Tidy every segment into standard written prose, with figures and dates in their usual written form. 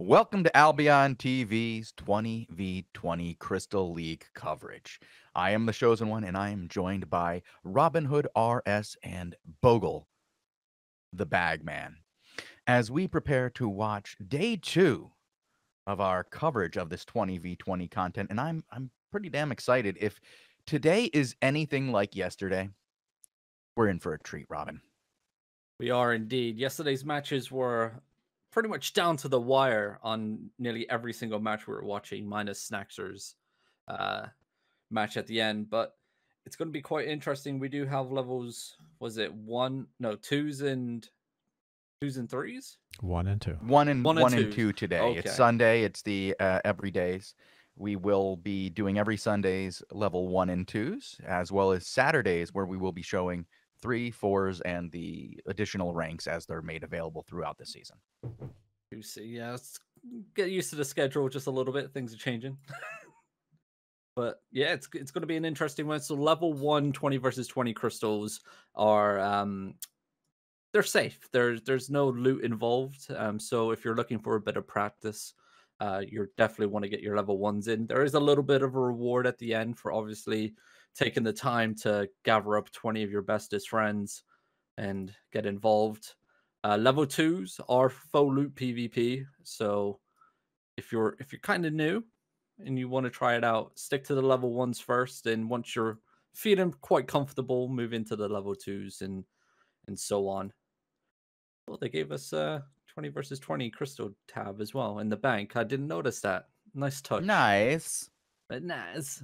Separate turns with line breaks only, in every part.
Welcome to Albion TV's 20v20 Crystal League coverage. I am the Shozen one, and I am joined by Robinhoodrs and Bogul, the Bagman, as we prepare to watch day 2 of our coverage of this 20v20 content. And I'm pretty damn excited. If today is anything like yesterday, we're in for a treat, Robin.
We are indeed. Yesterday's matches were pretty much down to the wire on nearly every single match we were watching, minus Snaxer's match at the end. But it's going to be quite interesting. We do have levels. Was it twos and threes?
1 and 2.
One and two today.
Okay.
It's Sunday. It's the everydays. We will be doing every Sundays level 1 and 2s, as well as Saturdays where we will be showing 3, 4s, and the additional ranks as they're made available throughout the season.
You see, yeah, let's get used to the schedule just a little bit. Things are changing. But yeah, it's going to be an interesting one. So level 1 20 versus 20 crystals are they're safe. There's no loot involved. So if you're looking for a bit of practice, you definitely want to get your level 1s in. There is a little bit of a reward at the end for obviously taking the time to gather up 20 of your bestest friends and get involved. Level 2s are faux loot PvP. So if you're kind of new and you want to try it out, stick to the level 1s first, and once you're feeling quite comfortable, move into the level 2s and so on. Well, they gave us 20 versus 20 crystal tab as well in the bank. I didn't notice that. Nice touch.
Nice.
But nice.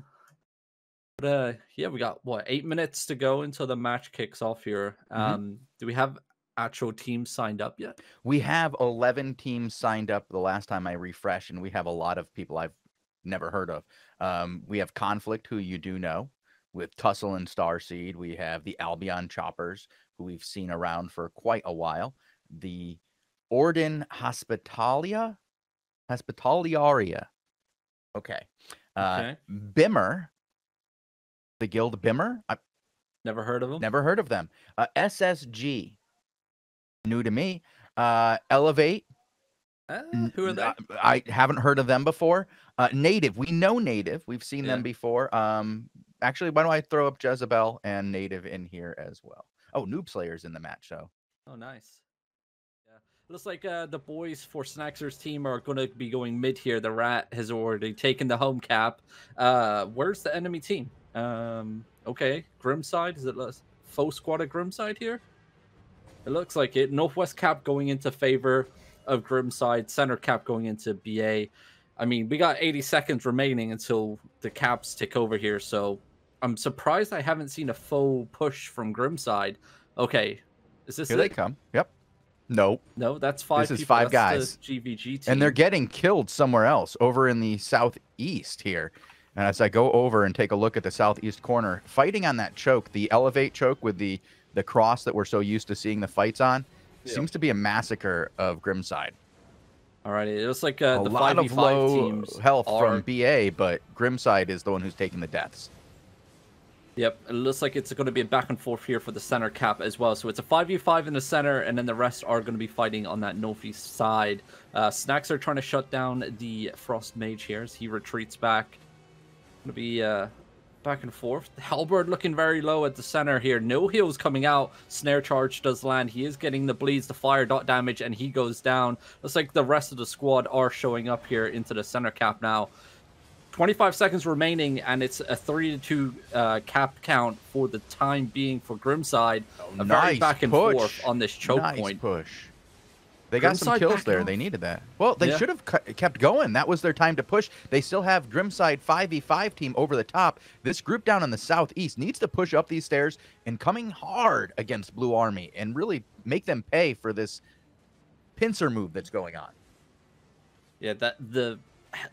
But yeah, we got 8 minutes to go until the match kicks off here. Do we have actual teams signed up yet?
We have 11 teams signed up the last time I refreshed, and we have a lot of people I've never heard of. We have Conflict, who you do know, with Tussle and Starseed. We have the Albion Choppers, who we've seen around for quite a while. The Orden Hospitaliaria. Okay. Bimmer. The Guild Bimmer.
Never heard of them.
Never heard of them. SSG. New to me. Elevate.
Who are they?
I haven't heard of them before. Native. We know Native. We've seen them before. Actually, why don't I throw up Jezebel and Native in here as well? Oh, Noob Slayer's in the match, so.
Oh, nice. Yeah. Looks like the boys for Snaxer's team are going to be going mid here. The Rat has already taken the home cap. Where's the enemy team? Okay, Grimside. Is it a faux squad of Grimside here? It looks like it. Northwest cap going into favor of Grimside. Center cap going into BA. I mean, we got 80 seconds remaining until the caps take over here, so I'm surprised I haven't seen a faux push from Grimside. Okay, is this
Here they come. Yep. Nope.
No, that's 5
This is
people.
5 guys.
The GVG team.
And they're getting killed somewhere else, over in the southeast here. And as I go over and take a look at the southeast corner, fighting on that choke, the Elevate choke with the cross that we're so used to seeing the fights on, seems to be a massacre of Grimside.
Alrighty, it looks like the
lot of
5v5
low
teams
health from BA, but Grimside is the one who's taking the deaths.
Yep, it looks like it's going to be a back and forth here for the center cap as well. So it's a 5v5 in the center, and then the rest are going to be fighting on that northeast side. Snacks are trying to shut down the Frost Mage here as he retreats back. Going to be back and forth. Halberd looking very low at the center here. No heals coming out. Snare charge does land. He is getting the bleeds, the fire dot damage, and he goes down. Looks like the rest of the squad are showing up here into the center cap now. 25 seconds remaining, and it's a 3-2 cap count for the time being for Grimside. A very back and forth on this choke point.
Push. They got some kills there. They needed that. Well, they should have kept going. That was their time to push. They still have Grimside 5v5 team over the top. This group down in the southeast needs to push up these stairs and coming hard against Blue Army and really make them pay for this pincer move that's going on.
Yeah, the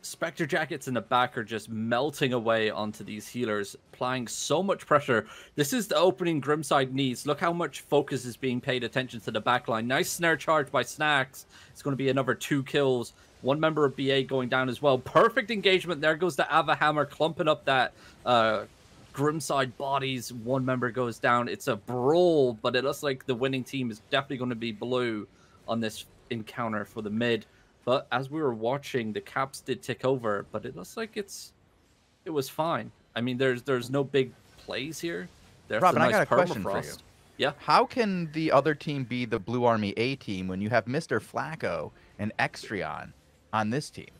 Spectre Jackets in the back are just melting away onto these healers, applying so much pressure. This is the opening Grimside needs. Look how much focus is being paid attention to the backline. Nice snare charge by Snacks. It's going to be another 2 kills. One member of BA going down as well. Perfect engagement. There goes the Ava Hammer clumping up that Grimside bodies. One member goes down. It's a brawl, but it looks like the winning team is definitely going to be blue on this encounter for the mid. But as we were watching, the caps did tick over, but it looks like it was fine. I mean, there's no big plays here. There's a
Robin, I
nice
got a question for you.
permafrost. Yeah.
How can the other team be the Blue Army A team when you have Mr. Flacco and Extrion on this team?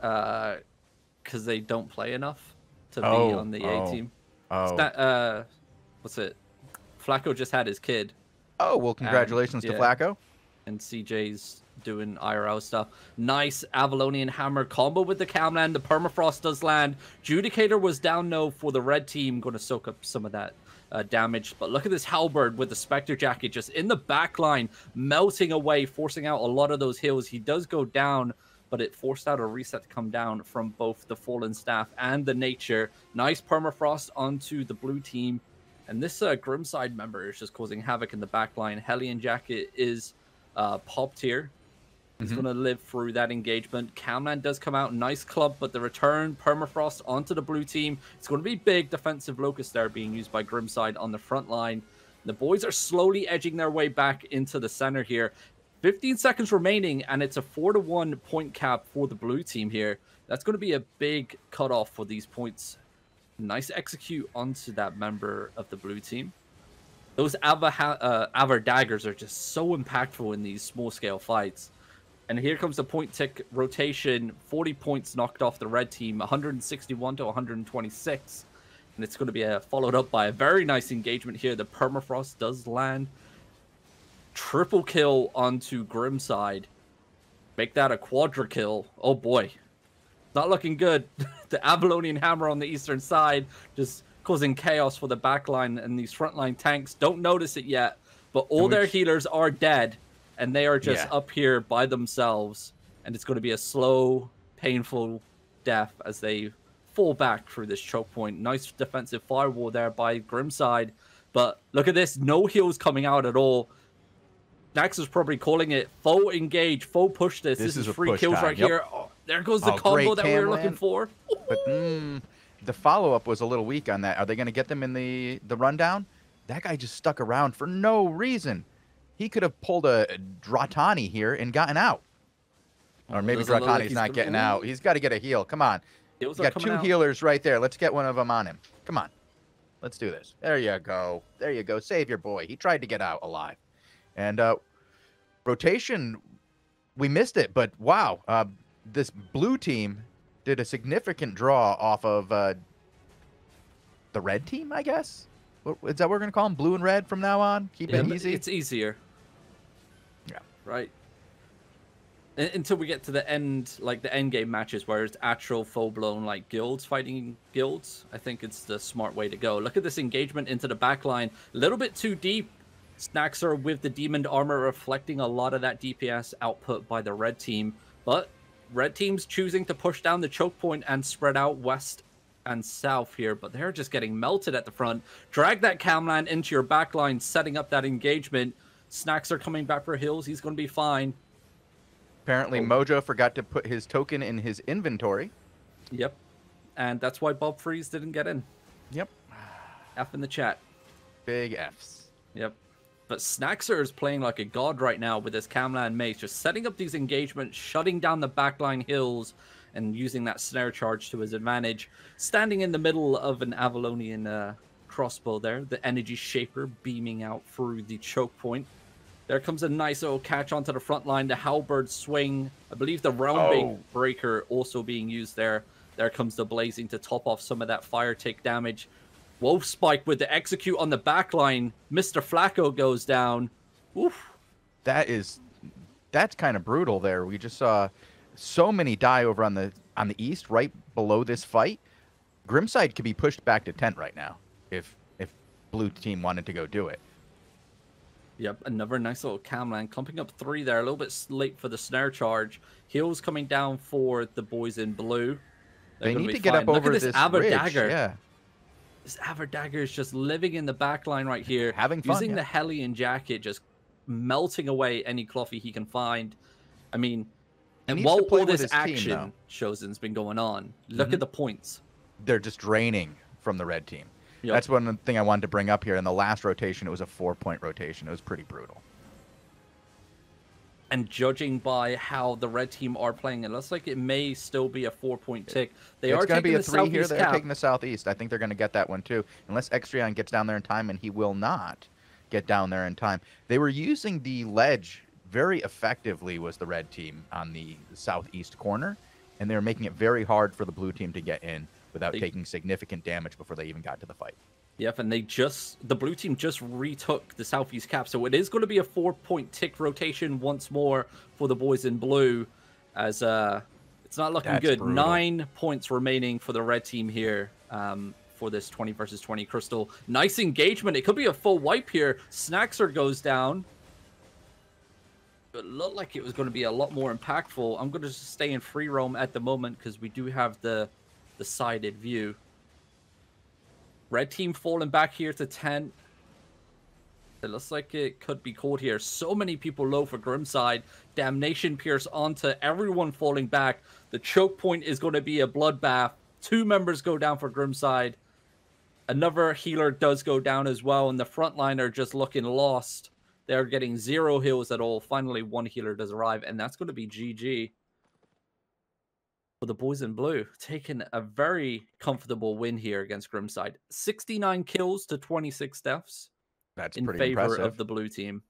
Because they don't play enough to be
Oh,
on the A
oh,
team.
oh.
What's it? Flacco just had his kid,
Oh, well, congratulations to
yeah.
Flacco.
and CJ's doing IRL stuff. Nice Avalonian Hammer combo with the Camland. The permafrost does land. Judicator was down no for the red team, going to soak up some of that damage. But look at this Halberd with the Spectre Jacket just in the back line, melting away, forcing out a lot of those heals. He does go down, but it forced out a reset to come down from both the Fallen Staff and the Nature. Nice permafrost onto the blue team. And this Grimside member is just causing havoc in the back line. Hellion Jacket is popped here. He's going to live through that engagement. Camland does come out. Nice club, but the return permafrost onto the blue team. It's going to be big defensive locust there being used by Grimside on the front line. The boys are slowly edging their way back into the center here. 15 seconds remaining, and it's a 4-1 point cap for the blue team here. That's going to be a big cutoff for these points. Nice execute onto that member of the blue team. Those Avar daggers are just so impactful in these small-scale fights. And here comes the point tick rotation. 40 points knocked off the red team, 161 to 126. And it's going to be followed up by a very nice engagement here. The permafrost does land. Triple kill onto Grimside. Make that a quadra kill. Oh boy. Not looking good. The Avalonian Hammer on the eastern side just causing chaos for the backline, and these frontline tanks don't notice it yet. But all their healers are dead. And they are just up here by themselves. And it's going to be a slow, painful death as they fall back through this choke point. Nice defensive firewall there by Grimside. But look at this. No heals coming out at all. Nax is probably calling it faux engage, faux push this. This is free kills right here. Oh, there goes the combo that we were looking for.
But the follow-up was a little weak on that. Are they going to get them in the rundown? That guy just stuck around for no reason. He could have pulled a Dratani here and gotten out. Or maybe Dratani's not getting out. He's got to get a heal. Come on. You got two healers right there. Let's get one of them on him. Come on. Let's do this. There you go. There you go. Save your boy. He tried to get out alive. And rotation, we missed it. But, wow, this blue team did a significant draw off of the red team, I guess? Is that what we're going to call them? Blue and red from now on? Keep it easy?
It's easier.
Yeah.
Right. Until we get to the end, like the end game matches where it's actual full-blown like guilds fighting guilds, I think it's the smart way to go. Look at this engagement into the backline. A little bit too deep. Snaxer with the Demon Armor reflecting a lot of that DPS output by the red team. But red team's choosing to push down the choke point and spread out west and south here, but they're just getting melted at the front. Drag that Camland into your backline, setting up that engagement. Snacks are coming back for heals. He's going to be fine.
Apparently, Mojo forgot to put his token in his inventory.
Yep. And that's why Bob Freeze didn't get in.
Yep.
F in the chat.
Big Fs.
Yep. But Snaxer is playing like a god right now with his Camland Mace, just setting up these engagements, shutting down the backline hills, and using that snare charge to his advantage. Standing in the middle of an Avalonian crossbow there, the energy shaper beaming out through the choke point. There comes a nice little catch onto the front line, the Halberd swing. I believe the Realm Breaker also being used there. There comes the Blazing to top off some of that fire take damage. Wolf Spike with the execute on the back line. Mr. Flacco goes down. Oof.
That's kind of brutal there. We just saw so many die over on the east, right below this fight. Grimside could be pushed back to 10 right now if blue team wanted to go do it.
Yep, another nice little Camland clumping up 3 there, a little bit late for the snare charge. Heals coming down for the boys in blue.
They need to get up over this ridge.
Dagger.
Yeah.
This Avar Dagger is just living in the back line right here.
Having fun,
using the Hellion Jacket, just melting away any Cloffy he can find. I mean, and while all this action, Shozen's been going on, look at the points.
They're just draining from the red team. Yep. That's one thing I wanted to bring up here. In the last rotation, it was a 4-point rotation. It was pretty brutal.
And judging by how the red team are playing, it looks like it may still be a 4-point tick. They
It's
are
going to be
taking
a
the
3 here.
southeast
They're
cap.
taking the southeast. I think they're going to get that one too, unless Extrion gets down there in time, and he will not get down there in time. They were using the ledge very effectively, was the red team on the southeast corner, and they were making it very hard for the blue team to get in without taking significant damage before they even got to the fight.
Yep, and the blue team just retook the southeast cap, so it is going to be a 4-point tick rotation once more for the boys in blue, as it's not looking good.
Brutal.
9 points remaining for the red team here for this 20 versus 20 crystal. Nice engagement. It could be a full wipe here. Snaxer goes down. It looked like it was going to be a lot more impactful. I'm going to just stay in free roam at the moment because we do have the sided view. Red team falling back here to 10. It looks like it could be caught here. So many people low for Grimside. Damnation Pierce onto everyone falling back. The choke point is going to be a bloodbath. 2 members go down for Grimside. Another healer does go down as well, and the front line are just looking lost. They're getting 0 heals at all. Finally, 1 healer does arrive, and that's going to be GG. For the boys in blue, taking a very comfortable win here against Grimside. 69 kills to 26 deaths.
That's
in
pretty
favor
impressive
of the blue team.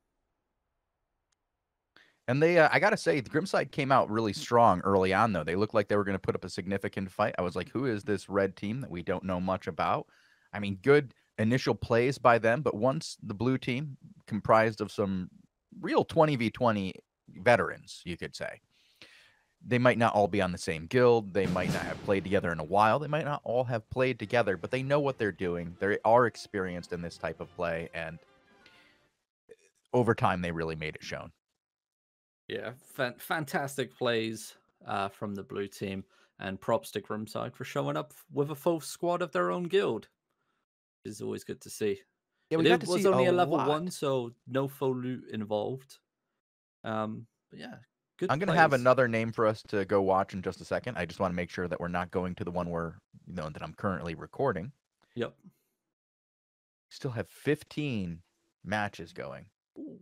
And they, I gotta say, the Grimside came out really strong early on, though. They looked like they were going to put up a significant fight. I was like, who is this red team that we don't know much about? I mean, good initial plays by them, but once the blue team, comprised of some real 20v20 veterans, you could say, they might not all be on the same guild. They might not have played together in a while. They might not all have played together, but they know what they're doing. They are experienced in this type of play, and over time, they really made it shown.
Yeah, fantastic plays from the blue team, and props to Grimside for showing up with a full squad of their own guild, which is always good to see.
Yeah, we got to
was
see
only
a
a level
lot.
1, so no full loot involved. But yeah, good.
I'm going to have another name for us to go watch in just a second. I just want to make sure that we're not going to the one that I'm currently recording.
Yep.
Still have 15 matches going.
Ooh.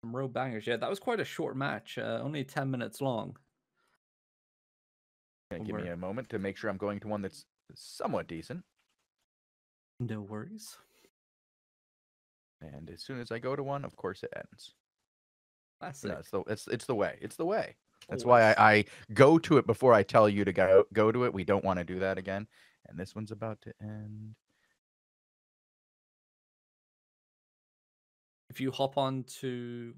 Some real bangers. Yeah, that was quite a short match. Only 10 minutes long.
Give me a moment to make sure I'm going to one that's somewhat decent.
No worries.
And as soon as I go to one, of course, it ends.
That's
no,
it.
it's the way. It's the way. That's why I go to it before I tell you to go to it. We don't want to do that again. And this one's about to end.
If you hop on to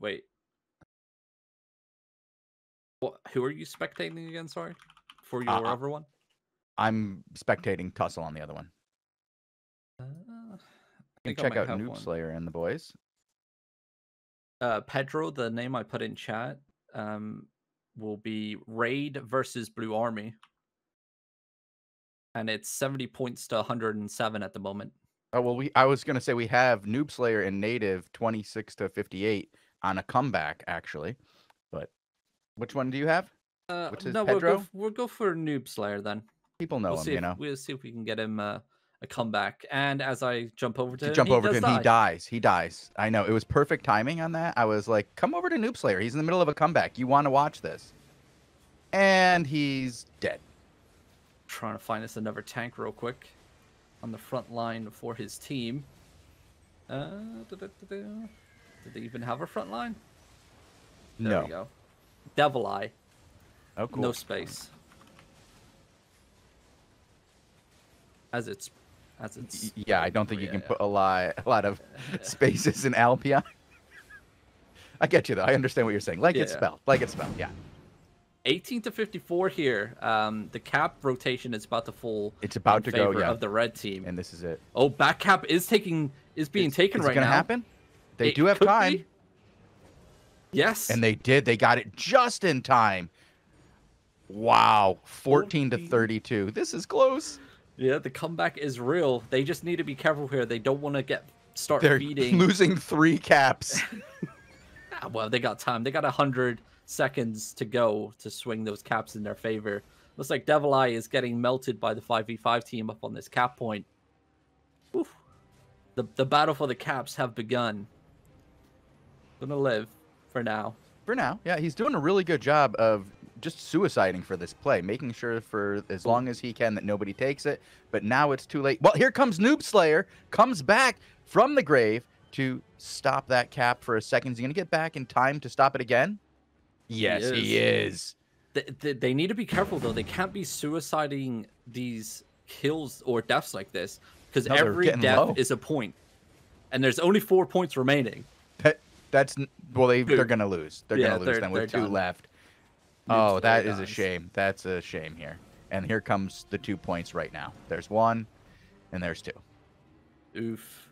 who are you spectating again? Sorry, for your other one.
I'm spectating Tussle on the other one. You can check out Noob Slayer and the boys.
Pedro, the name I put in chat, will be Raid versus Blue Army, and it's 70 points to 107 at the moment.
Oh well, I was gonna say we have Noob Slayer and Native 26 to 58 on a comeback actually, but which one do you have? Which is
no,
Pedro?
we'll go for Noob Slayer then.
People know him, you know.
We'll see if we can get him a comeback. And as I jump over to
him, he dies. He dies. I know. It was perfect timing on that. I was like, come over to Noob Slayer. He's in the middle of a comeback. You want to watch this? And he's dead.
Trying to find us another tank real quick on the front line for his team. Did they even have a front line? There we go. Devil Eye.
Oh, cool.
No space. As it's
yeah, I don't think you can put a lot of spaces in Albion. I get you though. I understand what you're saying. Like it's spelled. Yeah.
18 to 54 here. The cap rotation is about to fall.
It's about to go. Yeah.
Of the red team.
And this is it.
Oh, back cap is being taken right now. Is it gonna
happen? They do have time.
Be. Yes.
And they did. They got it just in time. Wow. 14 to 32. This is close.
Yeah, the comeback is real. They just need to be careful here. They don't want to start
They're
feeding.
Losing 3 caps.
Well, they got time. They got 100 seconds to go to swing those caps in their favor. Looks like Devil Eye is getting melted by the 5v5 team up on this cap point. Oof. The battle for the caps have begun. Gonna live for now.
For now, yeah, he's doing a really good job of just suiciding for this play, making sure for as long as he can that nobody takes it. But now it's too late. Well, here comes Noob Slayer, comes back from the grave to stop that cap for a second. Is he going to get back in time to stop it again? Yes, he is.
They need to be careful, though. They can't be suiciding these kills or deaths like this, because every death is a point. And there's only 4 points remaining.
That's well, they're gonna lose. They're gonna lose then with 2 left. Oh, that is a shame. That's a shame here. And here comes the 2 points right now. There's 1, and there's 2.
Oof.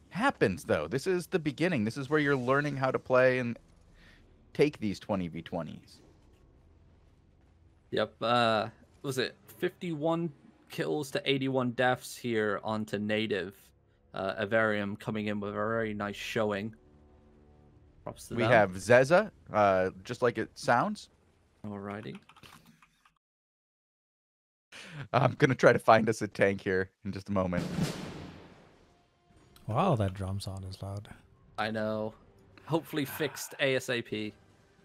Happens though. This is the beginning. This is where you're learning how to play and take these 20v20s.
Yep. Was it 51 kills to 81 deaths here onto native? Avarium coming in with a very nice showing.
We have Zeza, just like it sounds.
Alrighty.
I'm going to try to find us a tank here in just a moment.
Wow, that drum sound is loud.
I know. Hopefully fixed ASAP.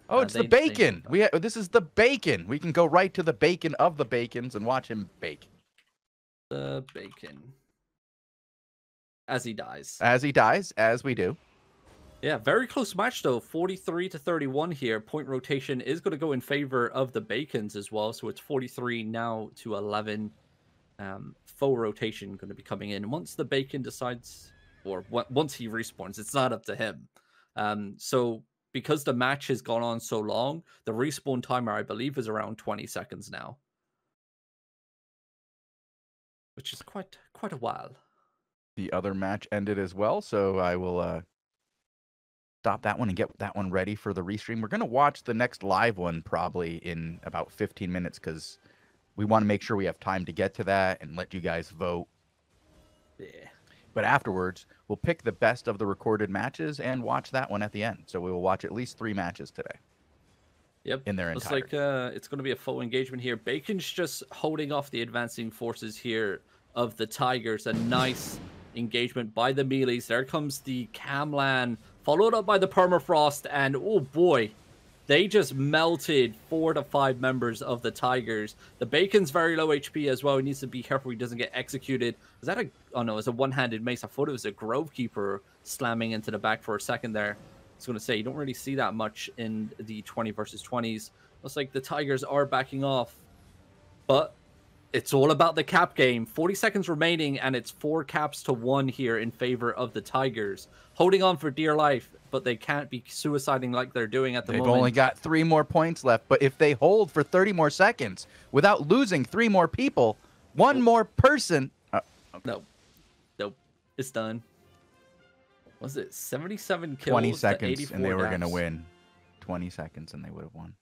Oh, it's the bacon. This is the bacon. We can go right to the bacon of the bacons and watch him bake.
The bacon. As he dies.
As he dies, as we do.
Yeah, very close match though. 43 to 31 here. Point rotation is going to go in favor of the Bacons as well. So it's 43 now to 11. Full rotation going to be coming in once the Bacon decides, or once he respawns. It's not up to him. So because the match has gone on so long, the respawn timer I believe is around 20 seconds now, which is quite a while.
The other match ended as well, so I will stop that one and get that one ready for the restream. We're going to watch the next live one probably in about 15 minutes because we want to make sure we have time to get to that and let you guys vote.
Yeah.
But afterwards, we'll pick the best of the recorded matches and watch that one at the end. So we will watch at least 3 matches today.
Yep.
In their entirety.
Looks like it's going to be a full engagement here. Bacon's just holding off the advancing forces here of the Tigers. A nice engagement by the melees. There comes the Camlan, followed up by the Permafrost, and oh boy, they just melted 4 to 5 members of the Tigers. The Bacon's very low HP as well. He needs to be careful he doesn't get executed. Is that a... Oh no, it's a one-handed mace. I thought it was a Grovekeeper slamming into the back for a second there. I was going to say, you don't really see that much in the 20 versus 20s. Looks like the Tigers are backing off. But it's all about the cap game. 40 seconds remaining, and it's 4 caps to 1 here in favor of the Tigers. Holding on for dear life, but they can't be suiciding like they're doing at the moment.
They've only got 3 more points left, but if they hold for 30 more seconds without losing 3 more people, 1 more person...
Okay. Nope. It's done. Was it 77 kills?
20 seconds, and they were going to
deaths?
win. 20 seconds, and they would have won.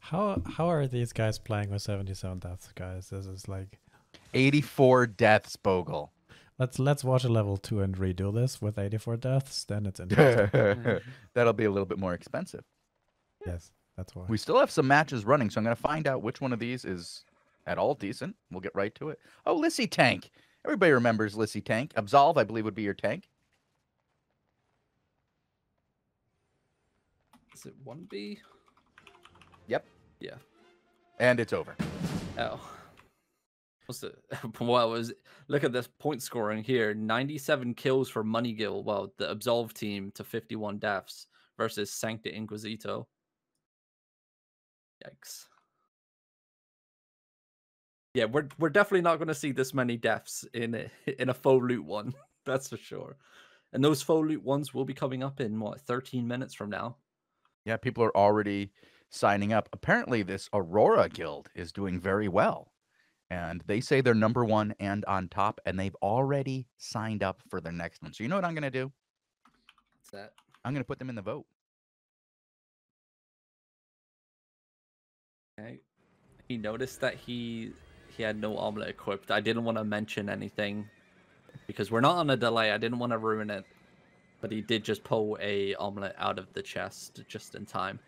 How are these guys playing with 77 deaths, guys? This is like
84 deaths, Bogul.
Let's watch a level 2 and redo this with 84 deaths. Then it's interesting.
That'll be a little bit more expensive.
Yes, that's why.
We still have some matches running, so I'm going to find out which one of these is at all decent. We'll get right to it. Oh, Lissy Tank. Everybody remembers Lissy Tank. Absolve, I believe, would be your tank.
Is it 1B?
Yep.
Yeah.
And it's over.
Oh. What's it? Well, look at this point scoring here. 97 kills for Moneygill. Well, the Absolve team to 51 deaths versus Sancta Inquisito. Yikes. Yeah, we're definitely not going to see this many deaths in a faux loot one. That's for sure. And those faux loot ones will be coming up in, 13 minutes from now.
Yeah, people are already signing up. Apparently, this Aurora Guild is doing very well. And they say they're #1 and on top, and they've already signed up for their next one. So you know what I'm going to do?
What's that?
I'm going to put them in the vote.
Okay. He noticed that he had no omelet equipped. I didn't want to mention anything because we're not on a delay. I didn't want to ruin it. But he did just pull a omelet out of the chest just in time.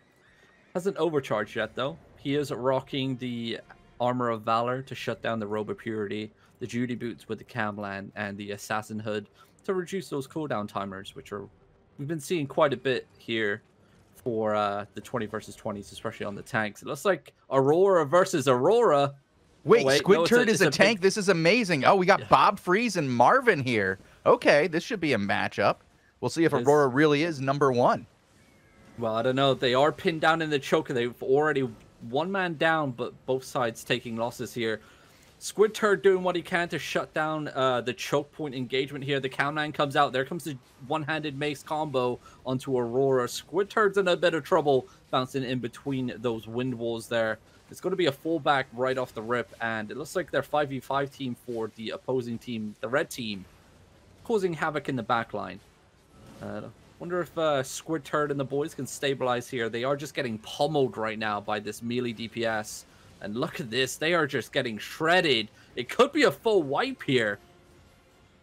Hasn't overcharged yet, though. He is rocking the Armor of Valor to shut down the Robe of Purity, the Duty Boots with the Camlan, and the Assassin Hood to reduce those cooldown timers, which we've been seeing quite a bit here for the 20 versus 20s, especially on the tanks. It looks like Aurora versus Aurora.
Wait,
no,
Squid Turd is a tank.
big...
This is amazing. Oh, we got
Yeah.
Bob Freeze and Marvin here. Okay, this should be a matchup. We'll see if Aurora really is number one.
Well, I don't know. They are pinned down in the choke. They've already one man down, but both sides taking losses here. Squid Turd doing what he can to shut down the choke point engagement here. The countdown comes out. There comes the one-handed mace combo onto Aurora. Squid Turd's in a bit of trouble bouncing in between those wind walls there. It's going to be a fallback right off the rip, and it looks like their 5v5 team for the opposing team, the red team, causing havoc in the backline. Wonder if Squid Turd and the boys can stabilize here. They are just getting pummeled right now by this melee DPS. And look at this. They are just getting shredded. It could be a full wipe here.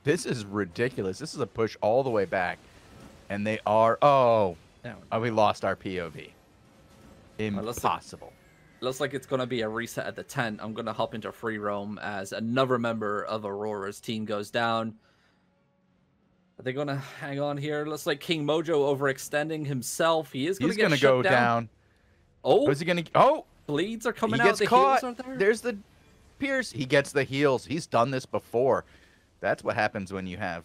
This is ridiculous. This is a push all the way back. And they are... Oh, we lost our POV. Impossible.
Looks like it's going to be a reset at the tent. I'm going to hop into free roam as another member of Aurora's team goes down. Are they going to hang on here? Looks like King Mojo overextending himself. He is going to get shut down. Oh,
is he going to... Oh!
Bleeds are coming
out. He gets
the
caught.
Heals are there.
There's the Pierce. He gets the heals. He's done this before. That's what happens when you have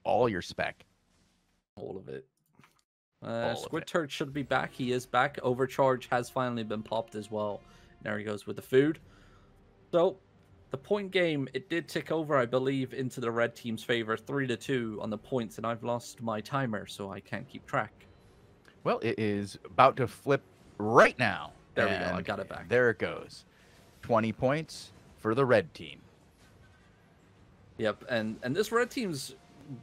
all your spec.
All of it. Squid Turd should be back. He is back. Overcharge has finally been popped as well. There he goes with the food. So, the point game, it did tick over, I believe, into the red team's favor. 3-2 on the points, and I've lost my timer, so I can't keep track.
Well, it is about to flip right now.
There we go. I got it back.
There it goes. 20 points for the red team.
Yep, and this red team's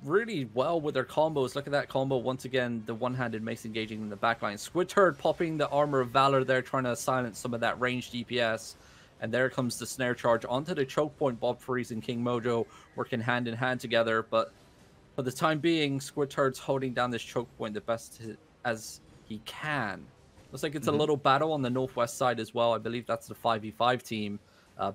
really well with their combos. Look at that combo once again. The one-handed mace engaging in the backline. Squid Turd popping the Armor of Valor there, trying to silence some of that ranged DPS. And there comes the snare charge onto the choke point. Bob Freeze and King Mojo working hand in hand together. But for the time being, Squid Turd's holding down this choke point the best as he can. Looks like it's a little battle on the northwest side as well. I believe that's the 5v5 team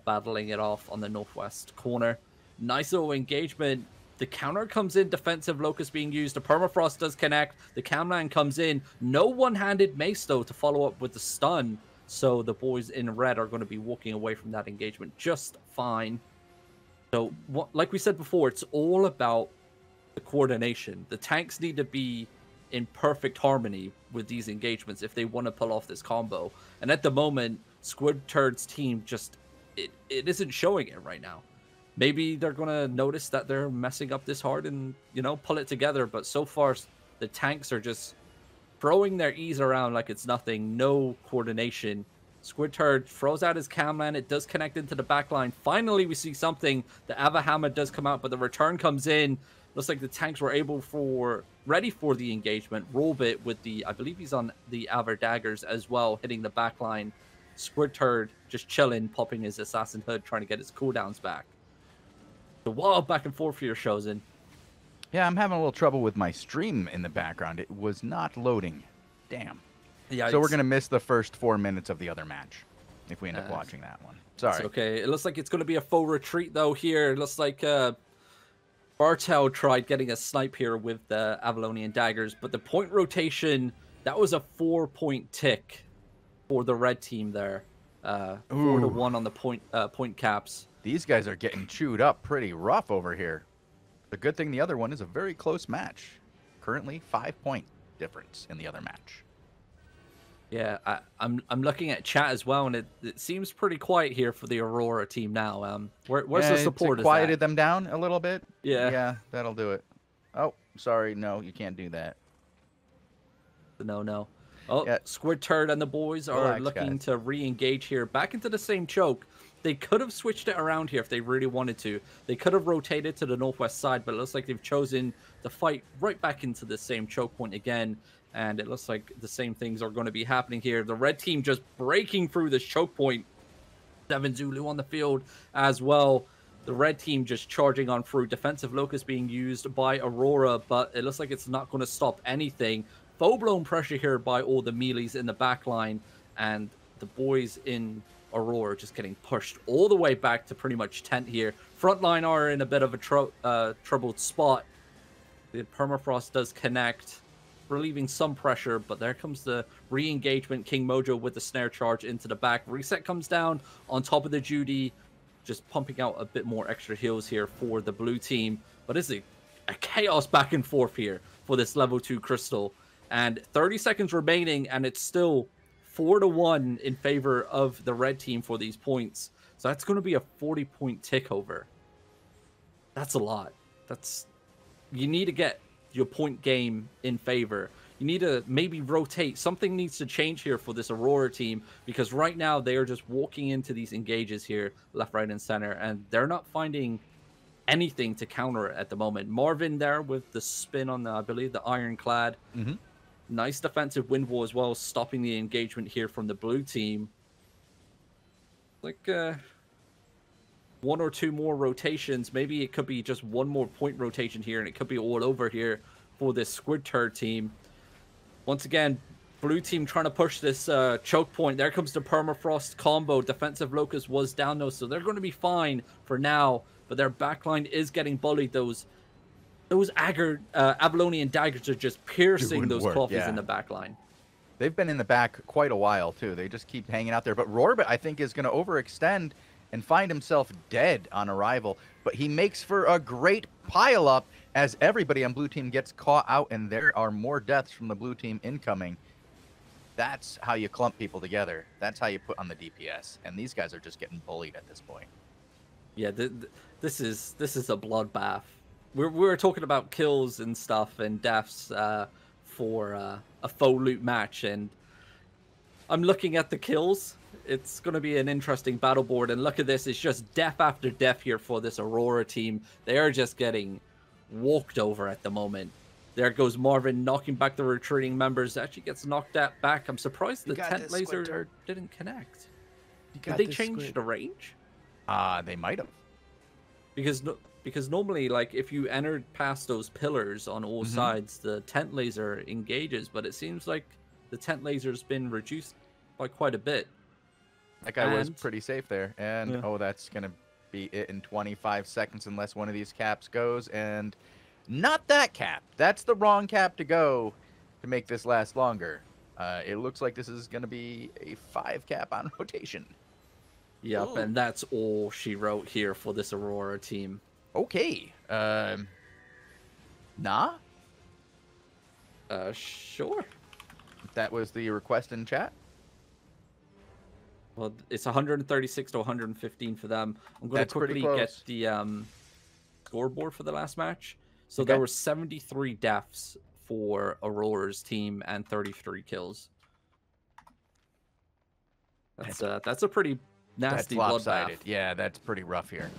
battling it off on the northwest corner. Nice little engagement. The counter comes in, defensive locust being used. The permafrost does connect. The camland comes in. No one-handed mace, though, to follow up with the stun. So the boys in red are going to be walking away from that engagement just fine. So, like we said before, it's all about the coordination. The tanks need to be in perfect harmony with these engagements if they want to pull off this combo. And at the moment, Squid Turd's team just it isn't showing it right now. Maybe they're gonna notice that they're messing up this hard and, you know, pull it together. But so far, the tanks are just throwing their E's around like it's nothing. No coordination. Squid Turd throws out his camland. It does connect into the backline. Finally, we see something. The Ava Hammer does come out, but the return comes in. Looks like the tanks were ready for the engagement. Robit with the, I believe he's on the Avar daggers as well, hitting the backline. Squid Turd just chilling, popping his assassin hood, trying to get his cooldowns back. The wall back and forth for your Shozen.
Yeah, I'm having a little trouble with my stream in the background. It was not loading. Damn.
Yeah,
so we're going to miss the first 4 minutes of the other match if we end up watching that one. Sorry.
It's okay. It looks like it's going to be a full retreat, though, here. It looks like Bartel tried getting a snipe here with the Avalonian daggers, but the point rotation, that was a 4-point tick for the red team there. 4-1 on the point caps.
These guys are getting chewed up pretty rough over here. The good thing the other one is a very close match. Currently, 5-point difference in the other match.
Yeah, I'm looking at chat as well, and it seems pretty quiet here for the Aurora team now. Where's the support?
It quieted them down a little bit.
Yeah.
Yeah, that'll do it. Oh, sorry. No, you can't do that.
No. Oh, yeah. Squid Turd and the boys are looking to re-engage here. Back into the same choke. They could have switched it around here if they really wanted to. They could have rotated to the northwest side, but it looks like they've chosen to fight right back into the same choke point again. And it looks like the same things are going to be happening here. The red team just breaking through this choke point. 7 Zulu on the field as well. The red team just charging on through. Defensive locust being used by Aurora, but it looks like it's not going to stop anything. Full-blown pressure here by all the melees in the backline. And the boys in Aurora just getting pushed all the way back to pretty much tent here. Frontline are in a bit of a troubled spot. The permafrost does connect. relieving some pressure, but there comes the re-engagement. King Mojo with the snare charge into the back. Reset comes down on top of the Judy, just pumping out a bit more extra heals here for the blue team. But it's a chaos back and forth here for this level 2 Crystal. And 30 seconds remaining, and it's still 4-1 in favor of the red team for these points. So that's going to be a 40-point takeover. That's a lot. You need to get your point game in favor. You need to maybe rotate. Something needs to change here for this Aurora team, because right now they are just walking into these engages here, left, right, and center, and they're not finding anything to counter it at the moment. Marvin there with the spin on, I believe, the Ironclad.
Mm-hmm.
Nice defensive wind wall as well, stopping the engagement here from the blue team. Like, one or two more rotations. Maybe it could be just one more point rotation here, and it could be all over here for this Squid Turd team. Once again, blue team trying to push this choke point. There comes the Permafrost combo. Defensive Locust was down, though, so they're going to be fine for now. But their backline is getting bullied. Those Avalonian daggers are just piercing those coffees in the backline.
They've been in the back quite a while, too. They just keep hanging out there. But Rorbit, I think, is going to overextend and find himself dead on arrival. But he makes for a great pile-up as everybody on blue team gets caught out, and there are more deaths from the blue team incoming. That's how you clump people together. That's how you put on the DPS. And these guys are just getting bullied at this point.
Yeah, this is a bloodbath. We were talking about kills and stuff and deaths for a faux loot match, and I'm looking at the kills. It's going to be an interesting battle board, and look at this. It's just death after death here for this Aurora team. They are just getting walked over at the moment. There goes Marvin, knocking back the retreating members. Actually gets knocked back. I'm surprised the tent laser didn't connect. Did they change the range?
They might have.
Because normally, like, if you entered past those pillars on all sides, the tent laser engages, but it seems like the tent laser's been reduced by quite a bit.
That guy was pretty safe there. And, oh, that's going to be it in 25 seconds unless one of these caps goes. And not that cap. That's the wrong cap to go to make this last longer. It looks like this is going to be a 5 cap on rotation.
Yep,
Ooh.
And that's all she wrote here for this Aurora team.
Okay. Nah?
Sure.
That was the request in chat?
Well, it's 136 to 115 for them. I'm going to quickly get the scoreboard for the last match. So there were 73 deaths for Aurora's team and 33 kills. That's a pretty nasty bloodbath.
Yeah, that's pretty rough here.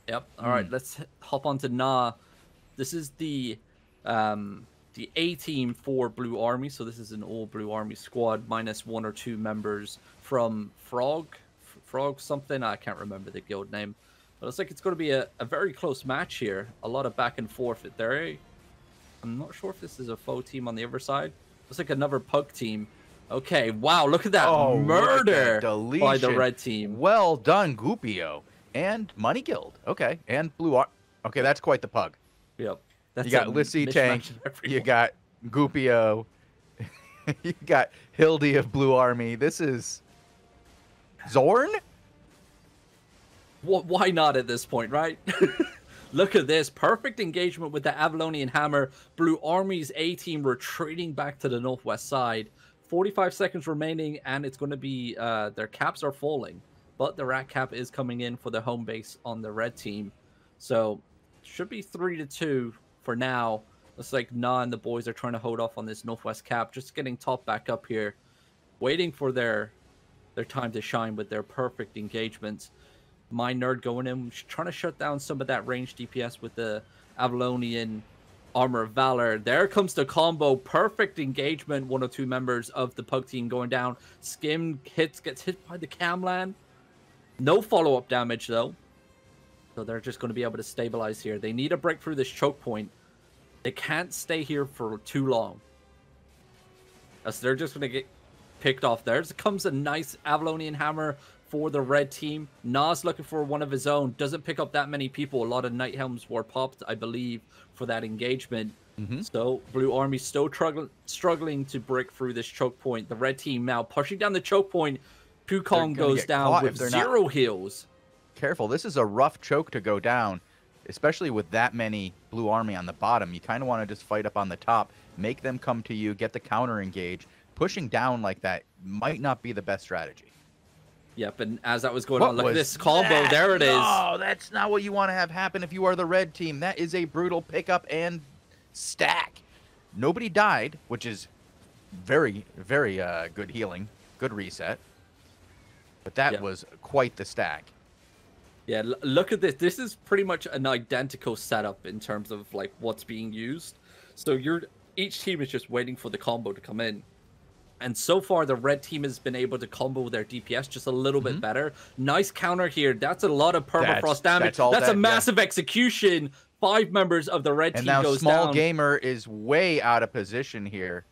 Yep. All right, let's hop on to Na. This is the A team for Blue Army. So this is an all Blue Army squad minus 1 or 2 members from Frog something. I can't remember the guild name. But looks like it's going to be a very close match here. A lot of back and forth there. I'm not sure if this is a foe team on the other side. Looks like another Pug team. Okay, wow, look at that murder by the red team.
Well done, Goopio. And Money Guild. Okay, and Blue Army. Okay, that's quite the Pug.
Yep.
You got Lissy Tank. You got Goopio. You got Hildy of Blue Army. This is Zorn?
Why not at this point, right? Look at this. Perfect engagement with the Avalonian Hammer. Blue Army's A-team retreating back to the northwest side. 45 seconds remaining, and it's going to be... their caps are falling. But the rat cap is coming in for the home base on the red team. So, should be 3-2 for now. Looks like Na and the boys are trying to hold off on this northwest cap. Just getting top back up here. Waiting for their time to shine with their perfect engagements. My Nerd going in, trying to shut down some of that range DPS with the Avalonian Armor of Valor. There comes the combo. Perfect engagement. 1 or 2 members of the Pug team going down. Skim gets hit by the Camland. No follow-up damage, though. So they're just going to be able to stabilize here. They need to break through this choke point. They can't stay here for too long. So they're just going to get picked off. There comes a nice Avalonian Hammer for the red team. Nas looking for one of his own. Doesn't pick up that many people. A lot of Night Helms were popped, I believe, for that engagement. So Blue Army still struggling to break through this choke point. The red team now pushing down the choke point. Pukong goes down with 0 heals.
Careful. This is a rough choke to go down, especially with that many Blue Army on the bottom. You kind of want to just fight up on the top, make them come to you, get the counter engage. Pushing down like that might not be the best strategy.
Yep, and as that was going on, look at this combo. There it is.
No, that's not what you want to have happen if you are the red team. That is a brutal pickup and stack. Nobody died, which is very, very good healing, good reset. But that was quite the stack.
Yeah, look at this. This is pretty much an identical setup in terms of like what's being used. So each team is just waiting for the combo to come in. And so far, the red team has been able to combo their DPS just a little bit better. Nice counter here. That's a lot of permafrost damage. That's a massive execution. 5 members of the red team goes down.
And now Small Gamer is way out of position here.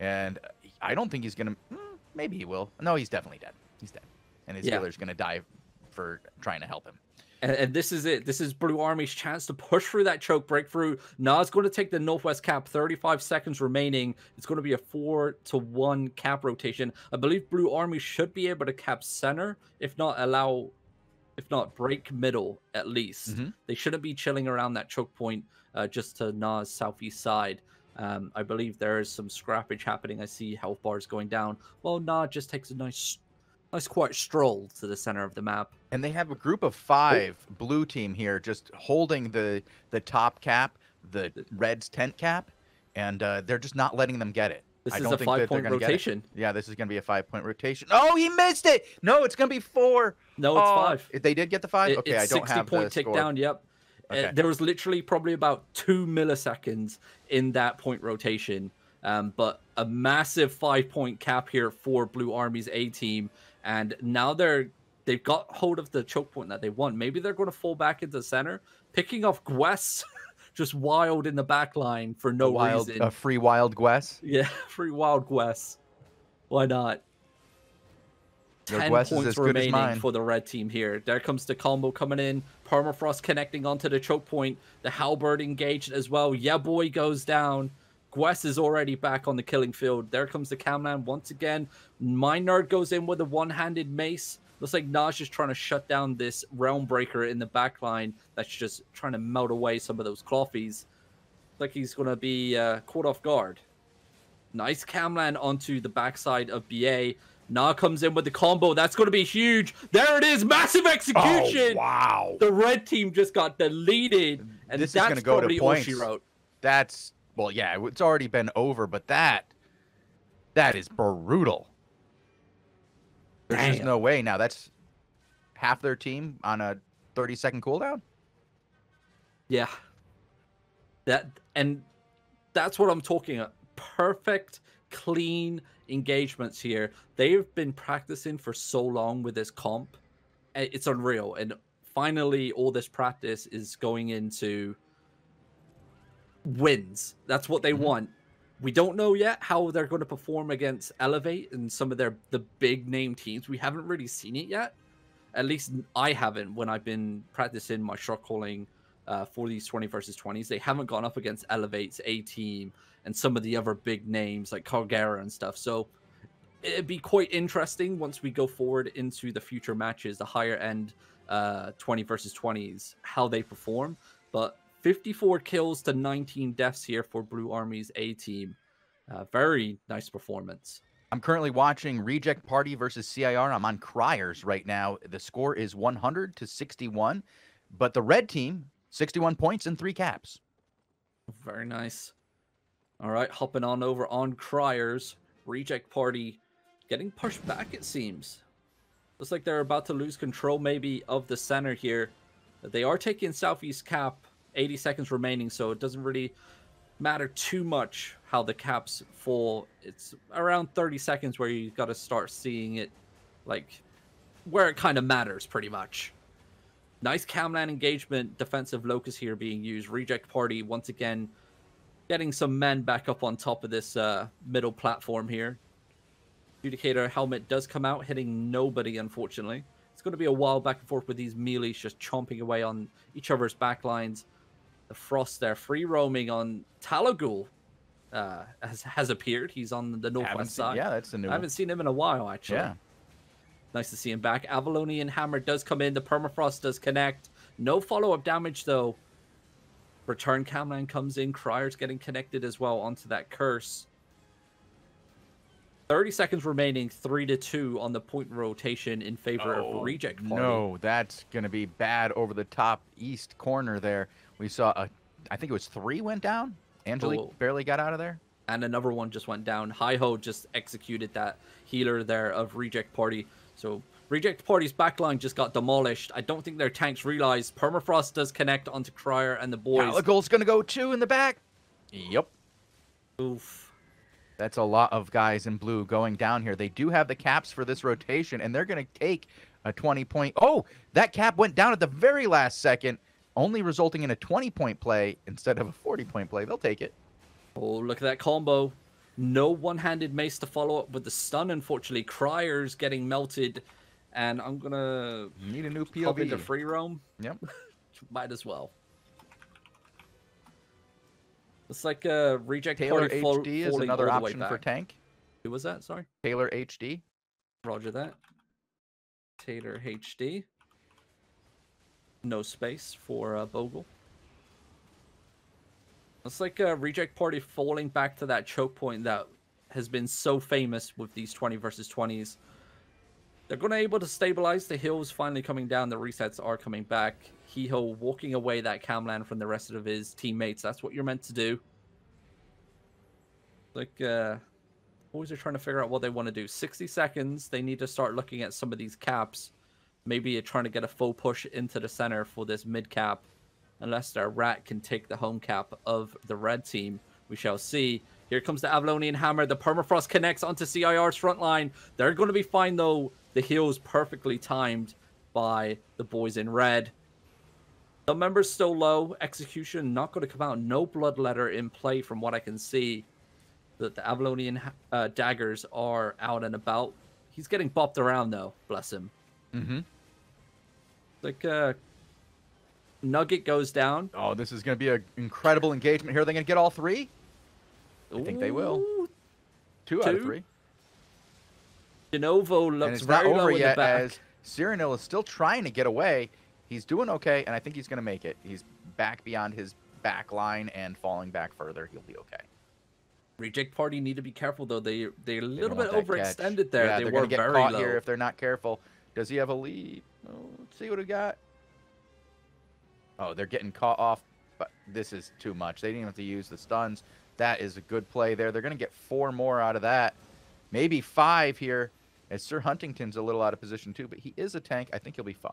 And I don't think he's going to... maybe he will. No, he's definitely dead. He's dead. And his healer's going to die for trying to help him.
And this is it. This is Blue Army's chance to push through that choke breakthrough. Nas going to take the Northwest cap. 35 seconds remaining. It's going to be a 4-to-1 cap rotation. I believe Blue Army should be able to cap center, if not break middle at least. They shouldn't be chilling around that choke point just to Nas southeast side. I believe there is some scrappage happening. I see health bars going down. Well, Nas just takes a nice quiet stroll to the center of the map.
And they have a group of 5 blue team here just holding the top cap, the red's tent cap, and they're just not letting them get it.
This is a 5-point rotation.
Yeah, this is going to be a 5-point rotation. Oh, he missed it! No, it's going to be 4.
No, it's 5.
They did get the 5? Okay, I don't have the
60-point tick down, yep. Okay. There was literally probably about 2 milliseconds in that point rotation. But a massive 5-point cap here for Blue Army's A team. And now they've got hold of the choke point that they want. Maybe they're going to fall back into center, picking off Gwes, just wild in the back line for no reason.
A free wild Gwes?
Yeah, free wild Gwes. Why not? 10 points remaining for the red team here. There comes the combo coming in. Permafrost connecting onto the choke point. The Halberd engaged as well. Yeah, boy goes down. Gwes is already back on the killing field. There comes the Camland once again. Nerd goes in with a one-handed mace. Looks like Nas just trying to shut down this Realm Breaker in the backline that's just trying to melt away some of those Cloffies. Like he's going to be caught off guard. Nice Camland onto the backside of BA. Na comes in with the combo. That's going to be huge. There it is. Massive execution.
Oh, wow.
The red team just got deleted. And
this is going to go to points.
All she wrote.
That's... Well, yeah, it's already been over, but that is brutal. There's just no way. Now, that's half their team on a 30-second cooldown?
Yeah. That's what I'm talking about. Perfect, clean engagements here. They've been practicing for so long with this comp. It's unreal. And finally, all this practice is going into... wins. That's what they want. We don't know yet how they're going to perform against Elevate and some of the big name teams. We haven't really seen it yet. At least I haven't when I've been practicing my shot calling for these 20 versus 20s. They haven't gone up against Elevate's A team and some of the other big names like Cargera and stuff. So it'd be quite interesting once we go forward into the future matches, the higher end 20 versus 20s, how they perform. But 54 kills to 19 deaths here for Blue Army's A team. Very nice performance.
I'm currently watching Reject Party versus CIR. I'm on Criers right now. The score is 100-61, but the red team, 61 points and 3 caps.
Very nice. All right, hopping on over on Criers. Reject Party getting pushed back, it seems. Looks like they're about to lose control maybe of the center here. They are taking Southeast cap. 80 seconds remaining, so it doesn't really matter too much how the caps fall. It's around 30 seconds where you got to start seeing it, like, where it kind of matters, pretty much. Nice Camland engagement, defensive locus here being used. Reject Party, once again, getting some men back up on top of this middle platform here. Adjudicator helmet does come out, hitting nobody, unfortunately. It's going to be a while back and forth with these melees just chomping away on each other's backlines. The Frost there, free roaming on Talagul has appeared. He's on the northwest side.
Yeah, that's the new
I haven't seen him in a while, actually.
Yeah.
Nice to see him back. Avalonian Hammer does come in. The Permafrost does connect. No follow-up damage, though. Return Camland comes in. Cryer's getting connected as well onto that curse. 30 seconds remaining. 3-2 on the point rotation in favor of Reject Party.
No, that's going to be bad over the top east corner there. We saw, I think it was 3 went down. Angelique barely got out of there.
And another one just went down. Hi-Ho just executed that healer there of Reject Party. So Reject Party's backline just got demolished. I don't think their tanks realize Permafrost does connect onto Cryer and the boys.
Caligul's going to go 2 in the back. Yep.
Oof.
That's a lot of guys in blue going down here. They do have the caps for this rotation, and they're going to take a 20-point. Oh, that cap went down at the very last second, only resulting in a 20-point play instead of a 40-point play. They'll take it.
Oh, look at that combo. No one-handed mace to follow up with the stun, unfortunately. Cryer's getting melted, and I'm going to
need a new POV.
Hop into free roam.
Yep.
Might as well. It's like a Reject
Taylor
Party
HD is another option for tank.
Who was that? Sorry.
Taylor HD.
Roger that. Taylor HD. No space for Bogul. It's like a Reject Party falling back to that choke point that has been so famous with these 20 versus 20s. They're going to be able to stabilize. The hills finally coming down. The resets are coming back. Hiho walking away that Camland from the rest of his teammates. That's what you're meant to do. Like, boys are trying to figure out what they want to do. 60 seconds. They need to start looking at some of these caps. Maybe trying to get a full push into the center for this mid cap. Unless their rat can take the home cap of the red team. We shall see. Here comes the Avalonian Hammer. The Permafrost connects onto CIR's front line. They're going to be fine, though. The heals perfectly timed by the boys in red. The members still low. Execution not going to come out. No bloodletter in play from what I can see. The Avalonian daggers are out and about. He's getting bopped around, though. Bless him.
Mm-hmm.
Like, Nugget goes down.
Oh, this is going to be an incredible engagement here. Are they going to get all 3? I think they will. 2 out of 3.
Genovo looks
and it's
very
not over
low
yet
in the back.
as Cyrano is still trying to get away. He's doing okay, and I think he's going to make it. He's back beyond his back line and falling back further. He'll be okay.
Reject Party need to be careful, though. They're a little bit overextended there.
Yeah,
they
they're
were
going to get
very
caught
low.
here if they're not careful. Does he have a lead? Oh, let's see what we got. Oh, they're getting caught off, but this is too much. They didn't even have to use the stuns. That is a good play there. They're going to get 4 more out of that. Maybe 5 here, as Sir Huntington's a little out of position too, but he is a tank. I think he'll be fine.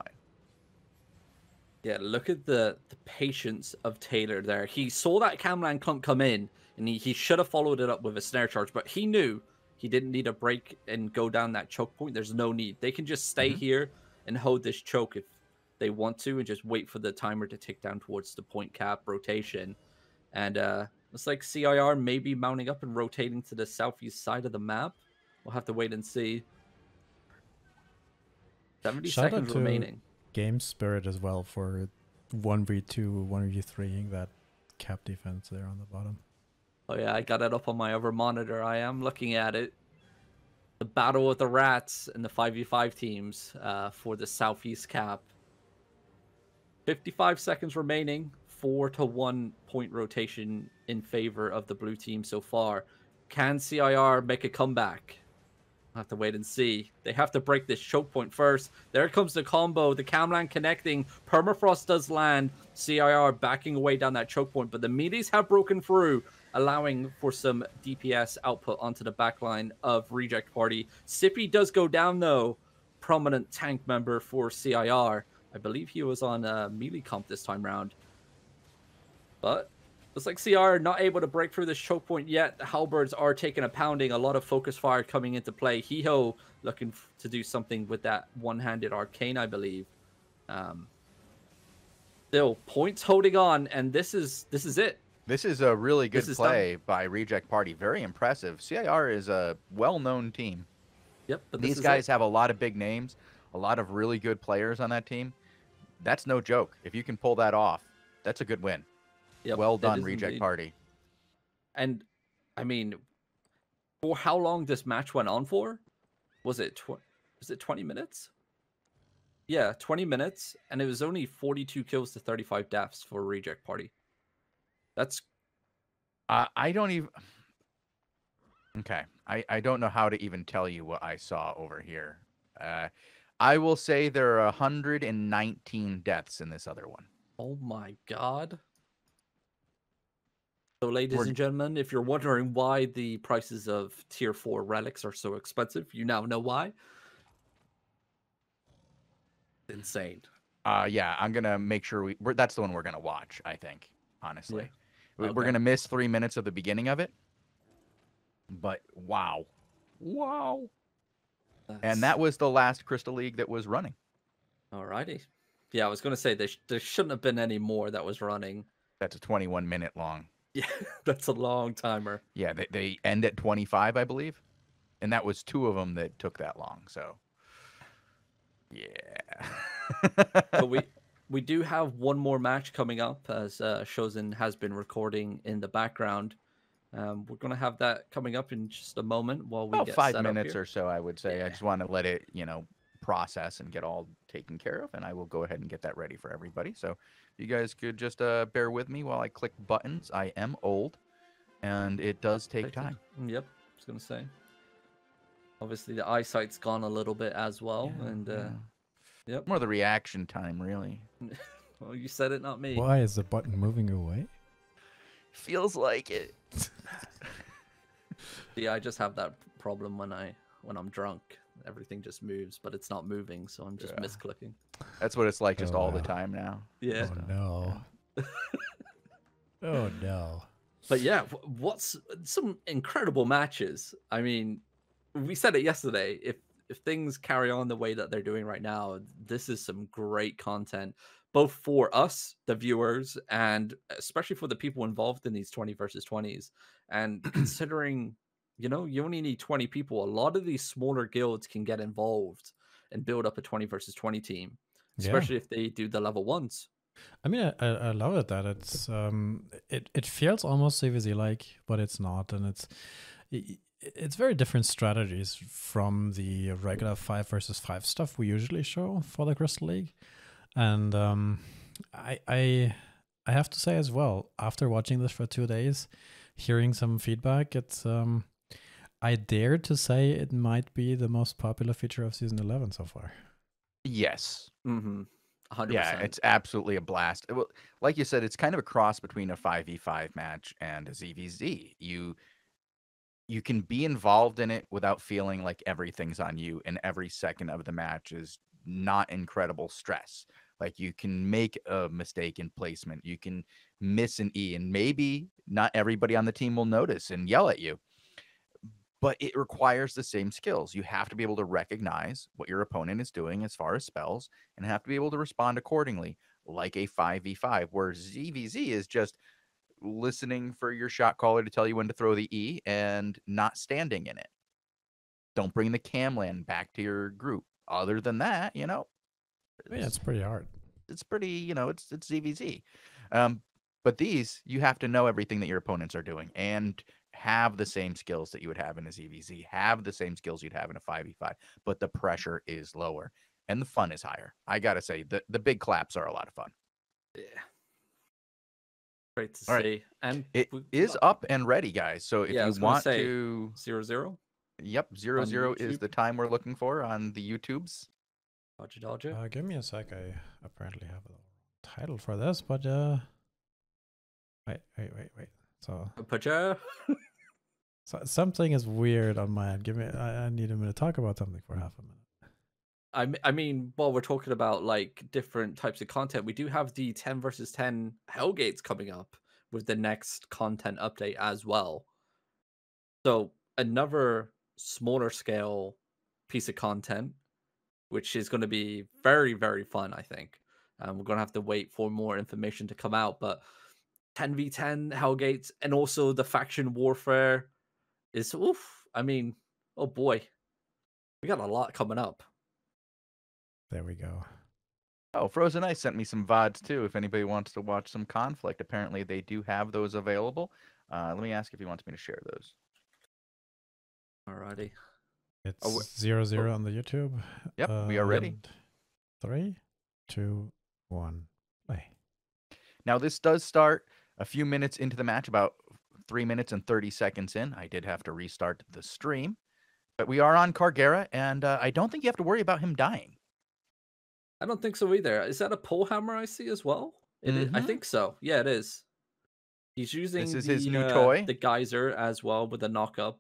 Yeah, look at the patience of Taylor there. He saw that Camland clump come in, and he should have followed it up with a snare charge, but he knew he didn't need a break and go down that choke point. There's no need. They can just stay here and hold this choke if they want to and just wait for the timer to tick down towards the point cap rotation. And looks like CIR may be mounting up and rotating to the southeast side of the map. We'll have to wait and see. 70
Shout out
seconds
to
remaining.
Game Spirit as well for 1v2, 1v3ing that cap defense there on the bottom.
Oh yeah, I got it up on my other monitor. I am looking at it. The battle of the rats and the 5v5 teams for the southeast cap. 55 seconds remaining. 4-1 point rotation in favor of the blue team so far. Can CIR make a comeback? I'll have to wait and see. They have to break this choke point first. There comes the combo. The Camland connecting. Permafrost does land. CIR backing away down that choke point. But the melees have broken through, allowing for some DPS output onto the backline of Reject Party. Sippy does go down, though. Prominent tank member for CIR. I believe he was on melee comp this time round. But looks like CR not able to break through this choke point yet. The Halberds are taking a pounding. A lot of focus fire coming into play. Hiho looking to do something with that one-handed arcane, I believe. Still, points holding on, and this is it.
This is a really good play by Reject Party. Very impressive. CIR is a well-known team.
Yep, but this
These
is
guys
it.
have a lot of big names, a lot of really good players on that team. That's no joke. If you can pull that off, that's a good win.
Yep,
Well
it
done,
is
Reject
indeed.
Party.
And I mean, for how long this match went on for? Was it 20 minutes? Yeah, 20 minutes, and it was only 42 kills to 35 deaths for Reject Party. That's
I don't even. Okay, I don't know how to even tell you what I saw over here. I will say there are 119 deaths in this other one.
oh my god. So, ladies
We're
and gentlemen, if you're wondering why the prices of tier 4 relics are so expensive, you now know why. Insane.
yeah, I'm gonna make sure that's the one we're gonna watch. I think honestly, we're
Okay.
gonna miss 3 minutes of the beginning of it, but wow, wow. And that was the last Crystal League that was running.
Alrighty. Yeah, I was going to say there shouldn't have been any more that was running.
That's a 21-minute long.
Yeah, that's a long timer.
Yeah, they end at 25, I believe, and that was 2 of them that took that long. So, yeah.
So we do have one more match coming up, as Shozen has been recording in the background. We're going to have that coming up in just a moment while we
About
get
5
set up
minutes
here.
or so, I would say. I
Yeah.
just want to let it, process and get all taken care of, and I will go ahead and get that ready for everybody. So, you guys could just bear with me while I click buttons. I am old, and it does take time.
Yep, I was going to say. Obviously, the eyesight's gone a little bit as well, and yep.
More the reaction time, really.
Well, you said it, not me.
Why is the button moving away?
Feels like it.
Yeah, I just have that problem when I'm drunk. Everything just moves, but it's not moving, so I'm just misclicking.
That's what it's like just
Oh,
all the
wow.
time now.
Yeah.
Oh no. Oh no.
But yeah, what's some incredible matches. I mean, we said it yesterday. If things carry on the way that they're doing right now, this is some great content, both for us, the viewers, and especially for the people involved in these 20 versus 20s. And considering, you only need 20 people, a lot of these smaller guilds can get involved and build up a 20 versus 20 team, especially if they do the level ones.
I mean, I love it that it's it feels almost CVZ like, but it's not, and it's very different strategies from the regular 5 versus 5 stuff we usually show for the Crystal League, and I have to say as well, after watching this for 2 days, hearing some feedback, it's I dare to say it might be the most popular feature of season 11 so far.
Yes.
Mm-hmm. 100%.
Yeah, it's absolutely a blast. Well, like you said, it's kind of a cross between a 5v5 match and a ZVZ. You can be involved in it without feeling like everything's on you, and every second of the match is not incredible stress. Like, you can make a mistake in placement, you can miss an E, and maybe not everybody on the team will notice and yell at you. But it requires the same skills. You have to be able to recognize what your opponent is doing as far as spells, and have to be able to respond accordingly, like a 5v5, where ZVZ is just listening for your shot caller to tell you when to throw the E and not standing in it. Don't bring the camland back to your group. Other than that,
Yeah, it's pretty hard.
it's pretty, it's ZVZ. But these, you have to know everything that your opponents are doing and have the same skills that you would have in a ZVZ, have the same skills you'd have in a 5v5, but the pressure is lower and the fun is higher. I gotta say, the big claps are a lot of fun.
Yeah. Great to
All
see.
right.
And
It is up and ready, guys. So if
Yeah, I
you
was gonna
want
say,
to
0-0.
Yep, 0-0 is
YouTube.
the time we're looking for on the YouTubes.
Dodger.
Give me a sec. I apparently have a title for this, but wait. So something is weird on my end. Give me. I need a minute to talk about something for half a minute.
I mean, while we're talking about like different types of content, we do have the 10 versus 10 Hellgates coming up with the next content update as well. So another smaller scale piece of content, which is going to be very, very fun, I think. We're going to have to wait for more information to come out, but 10v10 Hellgates and also the faction warfare is, oof. I mean, oh boy. We got a lot coming up.
There we go.
Oh, Frozen Ice sent me some VODs too. If anybody wants to watch some Conflict, apparently they do have those available. Let me ask if he wants me to share those.
Alrighty.
It's
Oh,
0-0 on the YouTube.
Yep, we are ready.
3, 2, 1, play.
Now this does start a few minutes into the match, about 3 minutes and 30 seconds in. I did have to restart the stream, but we are on Kargera, and I don't think you have to worry about him dying.
I don't think so either. Is that a pole hammer I see as well? It is. I think so. Yeah, it is. He's using
This is his new toy.
The geyser as well with the knock-up.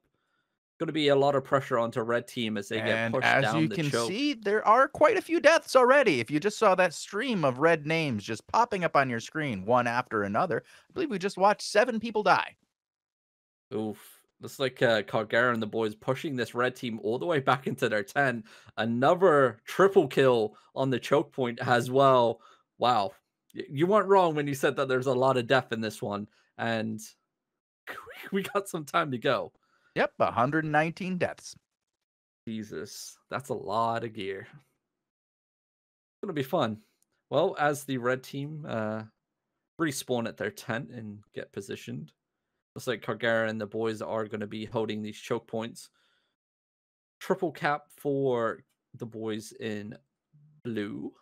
Going to be a lot of pressure onto red team as they get pushed down the choke.
And as you can see, there are quite a few deaths already. If you just saw that stream of red names just popping up on your screen, one after another, I believe we just watched 7 people die.
Oof. Looks like Kargera and the boys pushing this red team all the way back into their 10. Another triple kill on the choke point as well. Wow. You weren't wrong when you said that there's a lot of death in this one. And we got some time to go.
Yep, 119 deaths.
Jesus, that's a lot of gear. It's going to be fun. Well, as the red team respawn at their tent and get positioned, looks like Kargera and the boys are going to be holding these choke points. Triple cap for the boys in blue.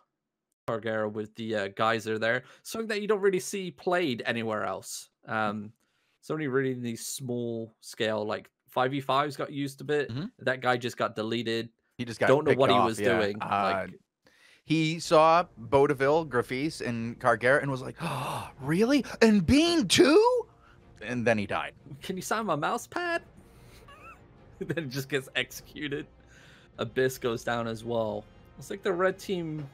Kargera with the geyser there. Something that you don't really see played anywhere else. It's only really in these small scale, like 5v5s got used a bit. That guy just got deleted.
He just got
don't know what
off,
he was doing.
He saw Bodeville, Grafis, and Kargera and was like, oh, really? And Bean too? And then he died.
Can you sign my mouse pad? Then it just gets executed. Abyss goes down as well. It's like the red team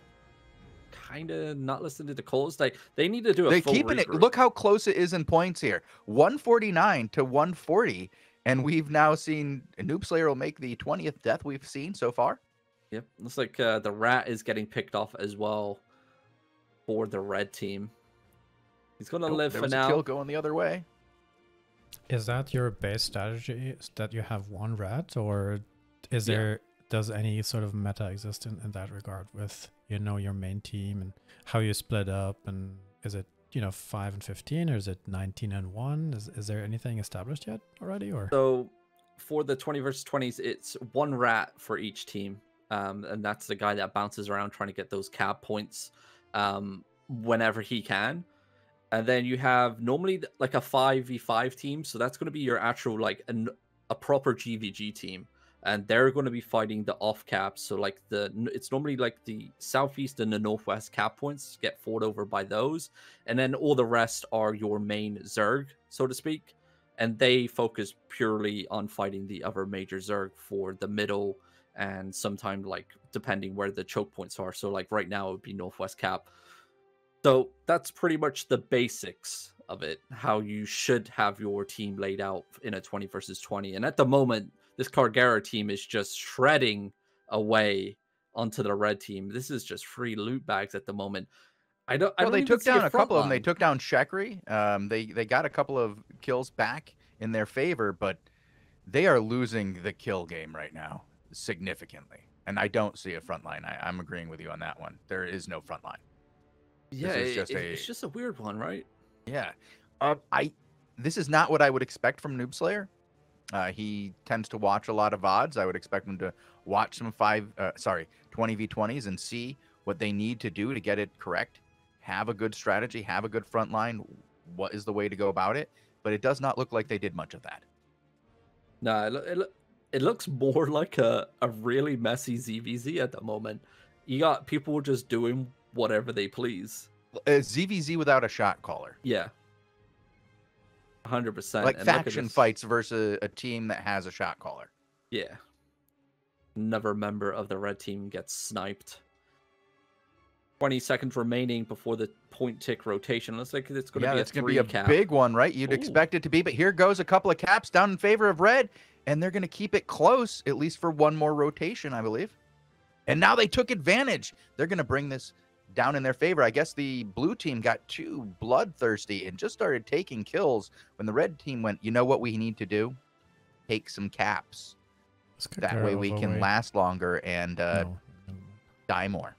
kind of not listening to the calls. They need to do a full
keeping
regroup.
it. Look how close it is in points here. 149 to 140. And we've now seen Noob Slayer will make the 20th death we've seen so far.
Yep. Looks like the rat is getting picked off as well for the red team. He's going to live for now.
A kill going the other way.
Is that your base strategy, that you have one rat, or is there does any sort of meta exist in that regard with, you know, your main team and how you split up? And is it, you know, 5 and 15, or is it 19 and 1? Is there anything established yet already? Or
so for the 20 versus 20s, it's one rat for each team, and that's the guy that bounces around trying to get those cap points whenever he can. And then you have normally like a 5v5 team, so that's going to be your actual like a proper GVG team, and they're going to be fighting the off caps. So like it's normally like the southeast and the northwest cap points get fought over by those, and then all the rest are your main Zerg, so to speak, and they focus purely on fighting the other major Zerg for the middle, and sometimes like depending where the choke points are. So like right now it would be northwest cap. So that's pretty much the basics of it, how you should have your team laid out in a 20 versus 20. And at the moment, this Kargera team is just shredding away onto the red team. This is just free loot bags at the moment.
They took down a couple of them. They took down Shekri. They got a couple of kills back in their favor, but they are losing the kill game right now significantly. And I don't see a front line. I'm agreeing with you on that one. There is no front line.
Yeah, it's just a weird one, right?
Yeah. This is not what I would expect from Noob Slayer. He tends to watch a lot of VODs. I would expect him to watch some 20v20s and see what they need to do to get it correct. Have a good strategy, have a good front line. What is the way to go about it? But it does not look like they did much of that.
No, it looks more like a really messy ZVZ at the moment. You got people just doing whatever they please.
ZVZ without a shot caller.
Yeah. 100%.
Like faction fights versus a team that has a shot caller.
Yeah. Another member of the red team gets sniped. 20 seconds remaining before the point tick rotation. Looks like it's going to be a 3 cap.
Big one, right? You'd expect it to be, but here goes a couple of caps down in favor of red, and they're going to keep it close, at least for one more rotation, I believe. And now they took advantage. They're going to bring this down in their favor. I guess the blue team got too bloodthirsty and just started taking kills when the red team went, you know what we need to do? Take some caps. That way we can last longer and die more.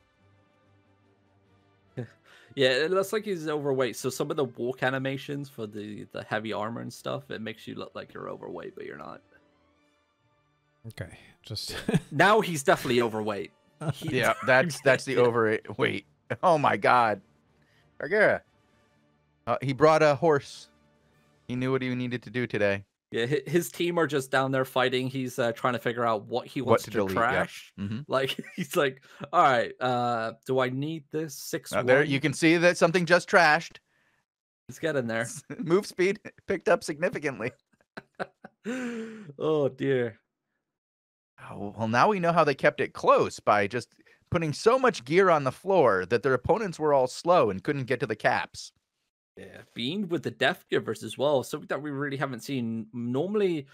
Yeah, it looks like he's overweight. So some of the walk animations for the heavy armor and stuff, it makes you look like you're overweight, but you're not.
Okay, just
now he's definitely overweight.
Yeah, that's the overweight. Oh my God, Cargera. He brought a horse. He knew what he needed to do today.
Yeah, his team are just down there fighting. He's trying to figure out what he wants to delete, trash. Yep. Mm-hmm. Like he's like, all right, do I need this 6-1?
There you can see that something just trashed.
Let's get in there.
Move speed picked up significantly.
Oh dear.
Oh, well, now we know how they kept it close by just putting so much gear on the floor that their opponents were all slow and couldn't get to the caps.
Yeah, Beamed with the Death Givers as well, something that we really haven't seen. Normally,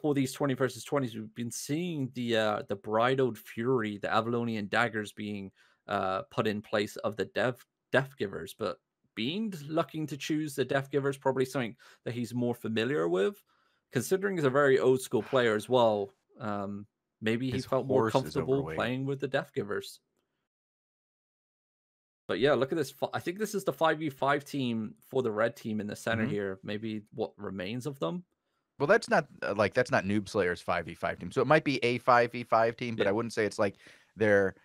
for these 20 versus 20s, we've been seeing the Bridled Fury, the Avalonian Daggers being put in place of the Death Givers, but Beamed looking to choose the Death Givers, probably something that he's more familiar with, considering he's a very old school player as well. Maybe he felt more comfortable playing with the Death Givers. But yeah, look at this. I think this is the 5v5 team for the red team in the center here. Maybe what remains of them.
Well, that's not that's not Noob Slayer's 5v5 team. So it might be a 5v5 team, but I wouldn't say it's like their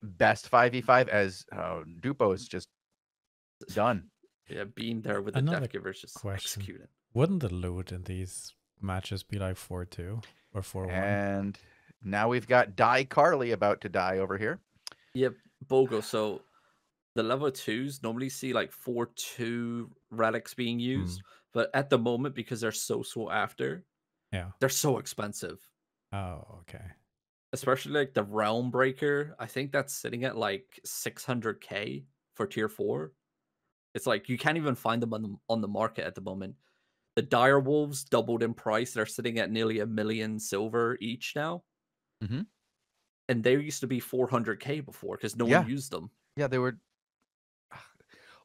best 5v5 as Dupo is just done.
Yeah, being there with the Death Givers just executing.
Wouldn't the loot in these matches be like 4-2 or 4-1?
And now we've got Die Carly about to die over here.
Yep, Bogul. So the level 2s normally see like 4-2 relics being used, but at the moment, because they're so sought after, they're so expensive.
Oh, okay.
Especially like the Realm Breaker, I think that's sitting at like 600k for tier 4. It's like you can't even find them on the market at the moment. The Dire Wolves doubled in price; they're sitting at nearly 1 million silver each now. And they used to be 400k before because no one used them.
Yeah, they were.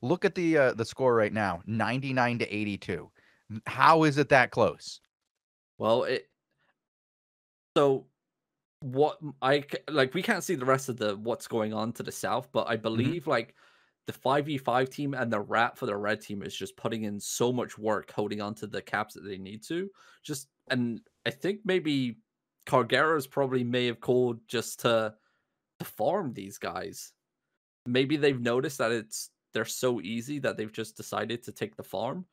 Look at the score right now, 99 to 82. How is it that close?
Well, so what we can't see the rest of what's going on to the south, but I believe like the 5v5 team and the rat for the red team is just putting in so much work holding on to the caps that they need to. And I think maybe Cargera's probably may have called just to farm these guys. Maybe they've noticed that they're so easy that they've just decided to take the farm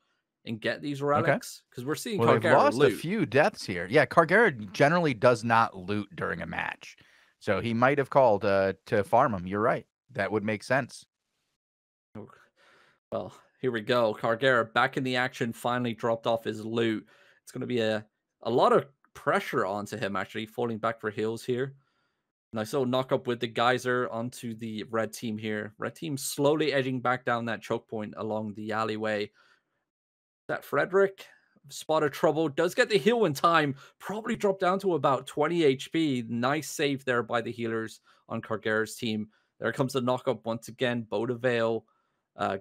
and get these relics. Because we're seeing Cargera
they've lost
loot.
A few deaths here. Yeah, Cargera generally does not loot during a match. So he might have called to farm him. You're right. That would make sense.
Well, here we go. Cargera back in the action, finally dropped off his loot. It's going to be a lot of pressure onto him, actually, falling back for heals here. Nice little knock up with the geyser onto the red team here. Red team slowly edging back down that choke point along the alleyway. That Frederick, spot of trouble, does get the heal in time. Probably dropped down to about 20 HP. Nice save there by the healers on Cargera's team. There comes the knock up once again. Bodavale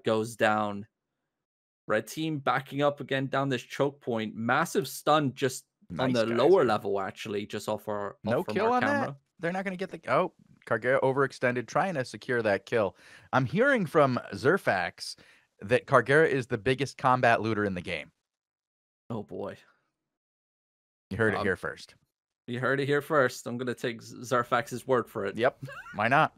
goes down. Red team backing up again down this choke point. Massive stun just on the lower level, actually, just off from our camera.
That. They're not going to get the... Oh, Cargera overextended, trying to secure that kill. I'm hearing from Zerfax that Cargera is the biggest combat looter in the game.
Oh, boy.
You heard it here first.
You heard it here first. I'm going to take Zerfax's word for it.
Yep. Why not?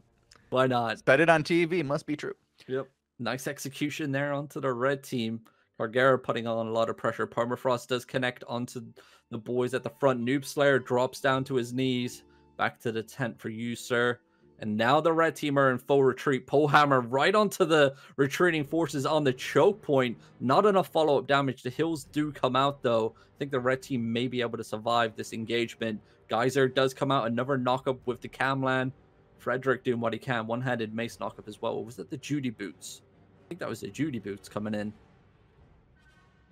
Why not?
Bet it on TV. Must be true.
Yep. Nice execution there onto the red team. Cargera putting on a lot of pressure. Permafrost does connect onto the boys at the front. Noob Slayer drops down to his knees. Back to the tent for you, sir. And now the red team are in full retreat. Polehammer right onto the retreating forces on the choke point. Not enough follow-up damage. The heals do come out, though. I think the red team may be able to survive this engagement. Geyser does come out. Another knock-up with the Camlan. Frederick doing what he can. One-handed mace knock-up as well. Or was that the Judy boots? I think that was the Judy boots coming in.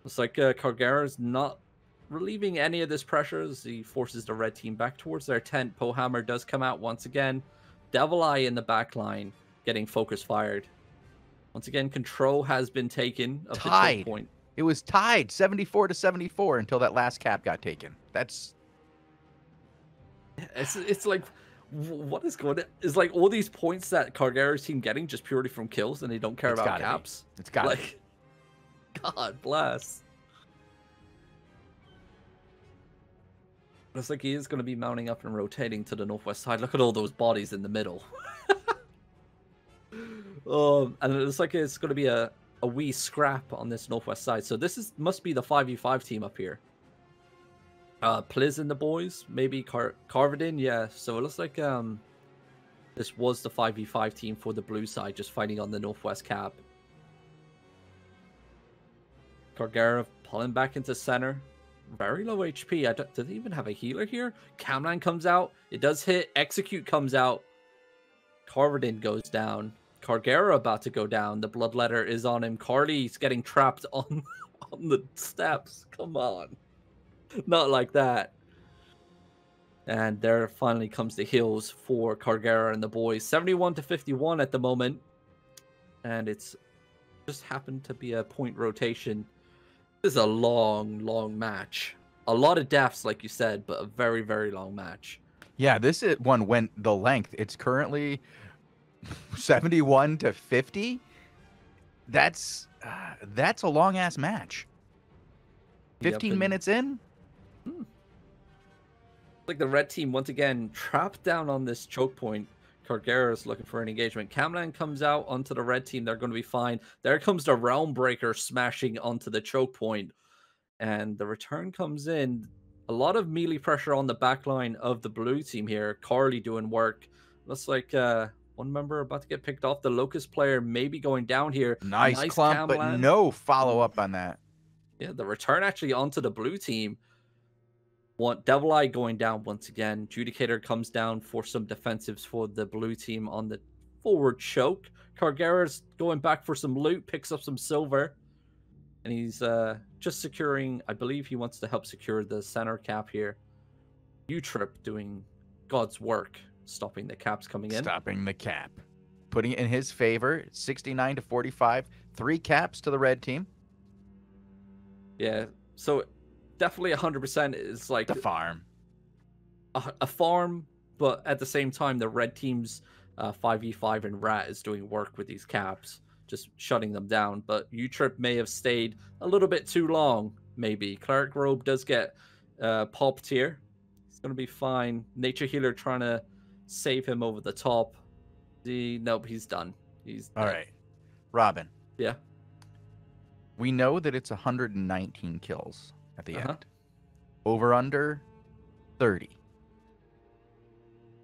Looks like Cargera's not relieving any of this pressure as he forces the red team back towards their tent. Polehammer does come out once again. Devil Eye in the back line getting focus fired. Once again, control has been taken of the choke point.
It was tied 74 to 74 until that last cap got taken. That's
It's like, what is going on? It's like all these points that Cargera's team getting just purely from kills, and they don't care about caps.
It's got
like, God bless. It's like he is going to be mounting up and rotating to the northwest side. Look at all those bodies in the middle. And it's like it's going to be a wee scrap on this northwest side. So this must be the 5v5 team up here. Pliz and the boys, maybe Carvedin, yeah. So it looks like this was the 5v5 team for the blue side, just fighting on the northwest cap. Cargera pulling back into center. Very low HP. Do they even have a healer here? Camlan comes out. It does hit. Execute comes out. Carvedin goes down. Cargera about to go down. The bloodletter is on him. Carly's getting trapped on the steps. Come on. Not like that. And there finally comes the heals for Cargera and the boys. 71-51 at the moment. And it's just happened to be a point rotation. This is a long, long match. A lot of deaths, like you said, but a very, very long match.
Yeah, this one went the length. It's currently 71-50. That's a long ass match. 15 minutes in.
Like the red team once again trapped down on this choke point. Cargera is looking for an engagement. Camlan comes out onto the red team. They're going to be fine. There comes the Realm Breaker smashing onto the choke point. And the return comes in. A lot of melee pressure on the back line of the blue team here. Carly doing work. Looks like one member about to get picked off. The Locust player maybe going down here.
Nice clump, but no follow-up on that.
Yeah, the return actually onto the blue team. Devil Eye going down once again. Judicator comes down for some defensives for the blue team on the forward choke. Cargera's going back for some loot, picks up some silver. And he's just securing, I believe he wants to help secure the center cap here. Utrip doing God's work, stopping the caps coming in.
Stopping the cap. Putting it in his favor, 69-45. 3 caps to the red team.
Yeah, so definitely 100% is like
the farm.
A farm, but at the same time, the red team's 5v5 and Rat is doing work with these caps, just shutting them down. But Utrip may have stayed a little bit too long, maybe. Cleric Robe does get popped here. He's going to be fine. Nature Healer trying to save him over the top. Nope, he's done. He's
all right. Robin.
Yeah.
We know that it's 119 kills at the end. Over under 30.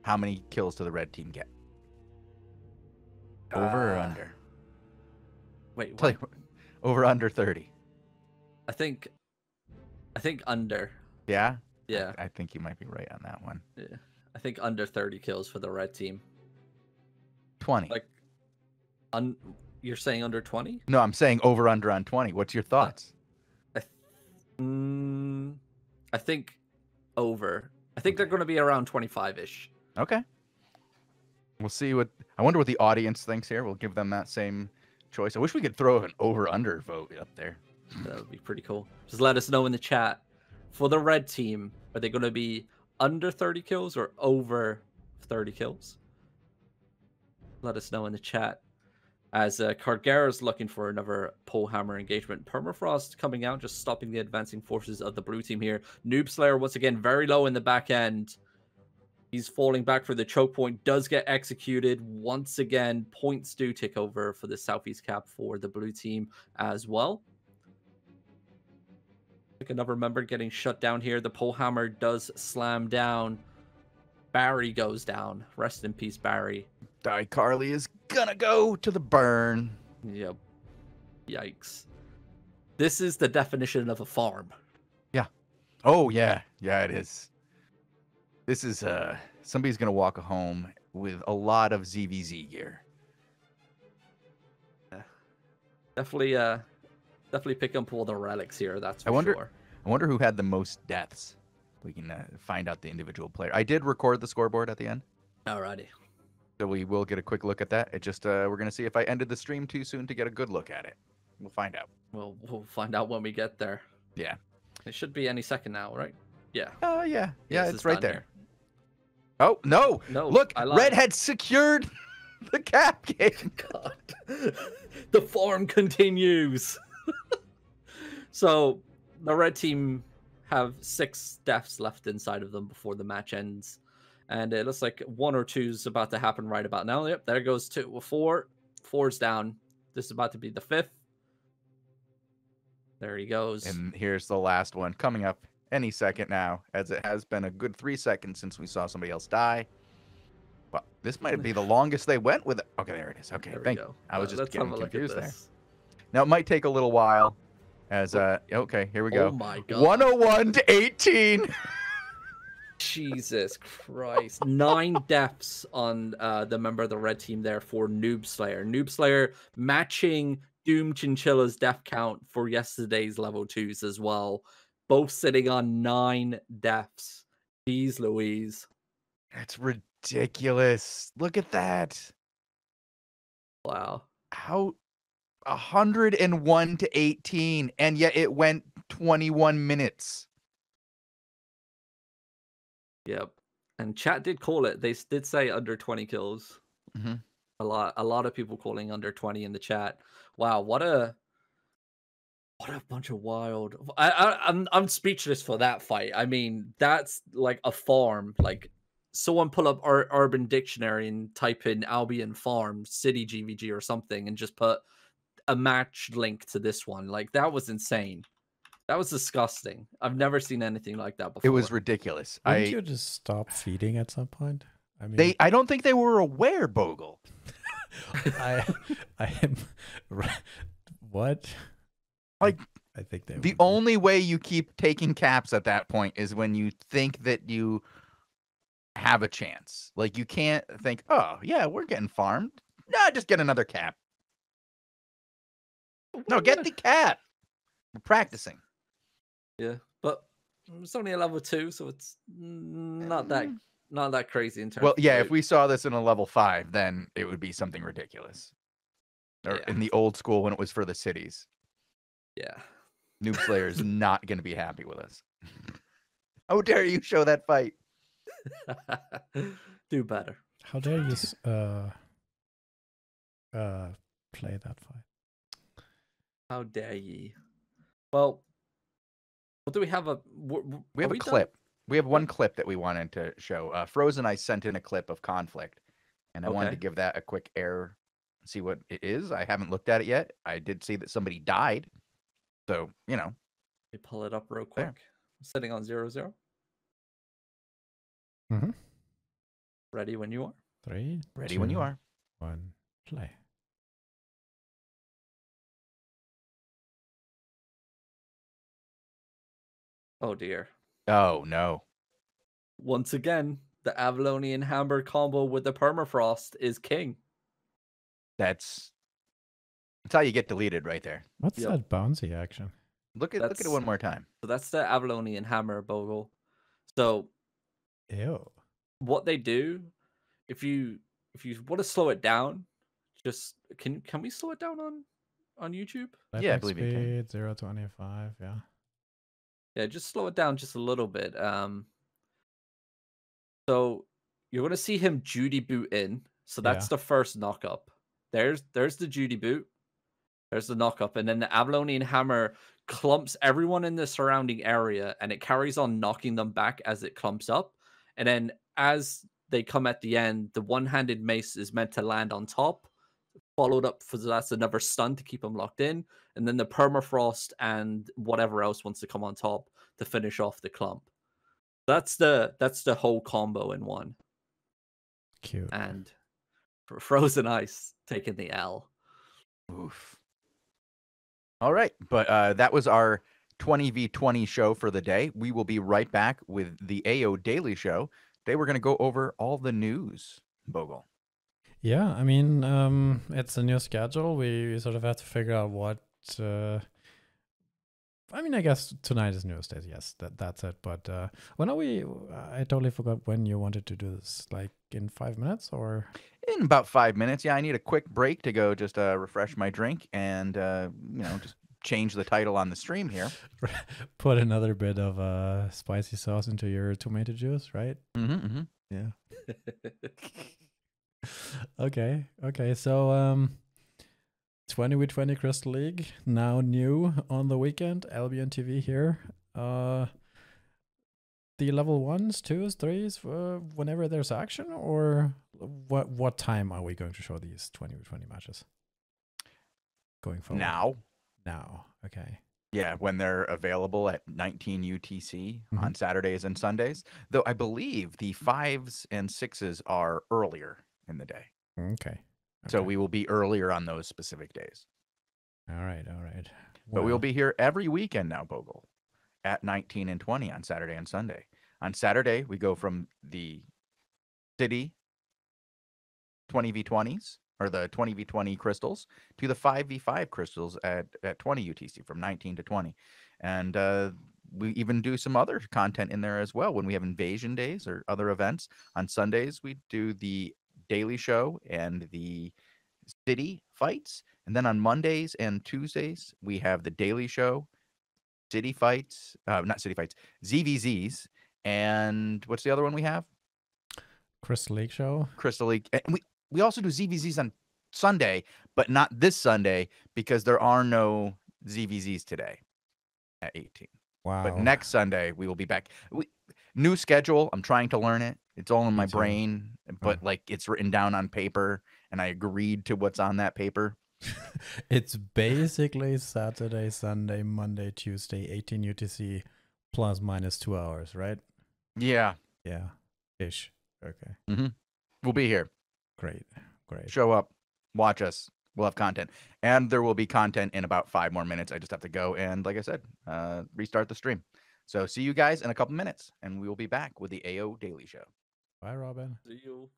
How many kills do the red team get? Over or under?
Wait,
what? Over under 30.
I think under.
Yeah?
Yeah.
I think you might be right on that one.
Yeah. I think under 30 kills for the red team.
20.
Like you're saying under 20?
No, I'm saying over under on 20. What's your thoughts?
I think over. I think they're going to be around 25-ish.
Okay. We'll see I wonder what the audience thinks here. We'll give them that same choice. I wish we could throw an over under vote up there.
That would be pretty cool. Just let us know in the chat. For the red team, are they going to be under 30 kills or over 30 kills? Let us know in the chat. As Cargera's looking for another pole hammer engagement. Permafrost coming out, just stopping the advancing forces of the blue team here. Noob Slayer, once again, very low in the back end. He's falling back for the choke point. Does get executed. Once again, points do tick over for the southeast cap for the blue team as well. Like another member getting shut down here. The pole hammer does slam down. Barry goes down. Rest in peace, Barry.
Die Carly is gonna go to the burn.
Yep. Yikes. This is the definition of a farm.
Yeah. Oh, yeah. Yeah, it is. This is, somebody's gonna walk home with a lot of ZVZ gear.
Definitely pick up all the relics here, that's for sure.
I wonder who had the most deaths. We can find out the individual player. I did record the scoreboard at the end.
Alrighty.
So we will get a quick look at that. It just we're gonna see if I ended the stream too soon to get a good look at it. We'll find out.
We'll find out when we get there.
Yeah.
It should be any second now, right? Yeah.
Yeah. Yeah, it's right there. Oh, no.
No,
Look,
I lied.
Red had secured the cap game.
God. The farm continues. So the red team have 6 deaths left inside of them before the match ends. And it looks like 1 or 2 is about to happen right about now. Yep, there goes 2. 4. 4's down. This is about to be the 5th. There he goes.
And here's the last one coming up any second now, as it has been a good 3 seconds since we saw somebody else die. Well, this might be the longest they went with it. Okay, there it is. Okay,
There we
thank
go.
you. I was just
Let's
getting
have a look at
confused there.
this.
Now, it might take a little while as, okay, here we go.
Oh my God.
101 to 18.
Jesus Christ. 9 deaths on the member of the red team there for Noob Slayer. Noob Slayer matching Doom Chinchilla's death count for yesterday's level 2s as well. Both sitting on 9 deaths. Jeez Louise.
That's ridiculous. Look at that.
Wow.
How 101 to 18, and yet it went 21 minutes.
Yep. And chat did call it. They did say under 20 kills.
Mm-hmm.
A lot of people calling under 20 in the chat. Wow, what a bunch of wild. I'm speechless for that fight. I mean, that's like a farm. Like, someone pull up Urban Dictionary and type in Albion Farm City GVG or something, and just put a match link to this one. Like, that was insane. That was disgusting. I've never seen anything like that before.
It was ridiculous.
Didn't you just stop feeding at some point? I mean,
I don't think they were aware, Bogul.
I am. What?
Like,
I think they.
The only way you keep taking caps at that point is when you think that you have a chance. Like, you can't think, oh, yeah, we're getting farmed. No, just get another cap. No, get the cap. We're practicing.
Yeah, but it's only a level 2, so it's not that crazy in terms.
Well, yeah,
of
if we saw this in a level 5, then it would be something ridiculous. Or
Yeah.
in the old school when it was for the cities.
Yeah.
Noob Slayer is not going to be happy with us. How dare you show that fight?
Do better.
How dare you play that fight?
How dare ye? Well, what do we have?
We have a clip. We have one clip that we wanted to show. Frozen I sent in a clip of conflict, and I wanted to give that a quick air, see what it is. I haven't looked at it yet. I did see that somebody died. So, you know.
Let me pull it up real quick.
There.
I'm sitting on 0-0.
Mm-hmm.
Ready when you are.
3.
Ready
2,
when you are.
1. Play.
Oh dear.
Oh, no.
Once again, the Avalonian Hammer combo with the permafrost is king.
That's how you get deleted right there.
What's that bouncy action?
Look at it one more time.
So that's the Avalonian Hammer, Bogul. So
Ew.
what they do, if you want to slow it down, just can we slow it down on YouTube?
Yeah, I believe you can.
Speed 0 to 25. Yeah.
Yeah, just slow it down just a little bit. So you're gonna see him Judy boot in. So that's the first knock up. There's the Judy boot. There's the knock up, and then the Avalonian Hammer clumps everyone in the surrounding area, and it carries on knocking them back as it clumps up. And then as they come at the end, the one-handed mace is meant to land on top, followed up for that's another stun to keep them locked in, and then the permafrost and whatever else wants to come on top to finish off the clump. That's the whole combo in one.
Cute.
And for Frozen Ice taking the L.
Oof. All right, but that was our 20v20 show for the day. We will be right back with the AO Daily Show. Today we're going to go over all the news, Bogul.
Yeah, I mean, it's a new schedule. We sort of have to figure out what. I mean, I guess tonight is news days. Yes, that's it. But when are we? I totally forgot when you wanted to do this. Like in 5 minutes or?
In about 5 minutes. Yeah, I need a quick break to go just refresh my drink and just change the title on the stream here.
Put another bit of spicy sauce into your tomato juice, right?
Mm-hmm.
Yeah. Okay. So 20v20 Crystal League, now new on the weekend. AlbionTV here. The level 1s, 2s, 3s, whenever there's action, or what time are we going to show these 20v20 matches? Going forward. Now. Okay.
Yeah, when they're available at 19 UTC on Saturdays and Sundays. Though I believe the 5s and 6s are earlier in the day.
Okay.
So we will be earlier on those specific days.
All right.
But we'll be here every weekend now, Bogul, at 19 and 20 on Saturday and Sunday. On Saturday, we go from the city 20v20s, or the 20v20 crystals, to the 5v5 crystals at 20 UTC from 19 to 20. And we even do some other content in there as well when we have invasion days or other events. On Sundays, we do the daily show and the city fights. And then on Mondays and Tuesdays, we have the daily show, city fights, not city fights, ZVZs. And what's the other one we have?
Crystal League show.
Crystal League. And we also do ZVZs on Sunday, but not this Sunday because there are no ZVZs today at 18.
Wow.
But next Sunday, we will be back. New schedule. I'm trying to learn it. It's all in my brain, but like it's written down on paper, and I agreed to what's on that paper.
It's basically Saturday, Sunday, Monday, Tuesday, 18 UTC plus minus 2 hours, right?
Yeah.
Yeah. Ish. Okay.
We'll be here.
Great.
Show up. Watch us. We'll have content. And there will be content in about 5 more minutes. I just have to go and, like I said, restart the stream. So see you guys in a couple minutes, and we will be back with the AO Daily Show.
Bye, Robin.
See you.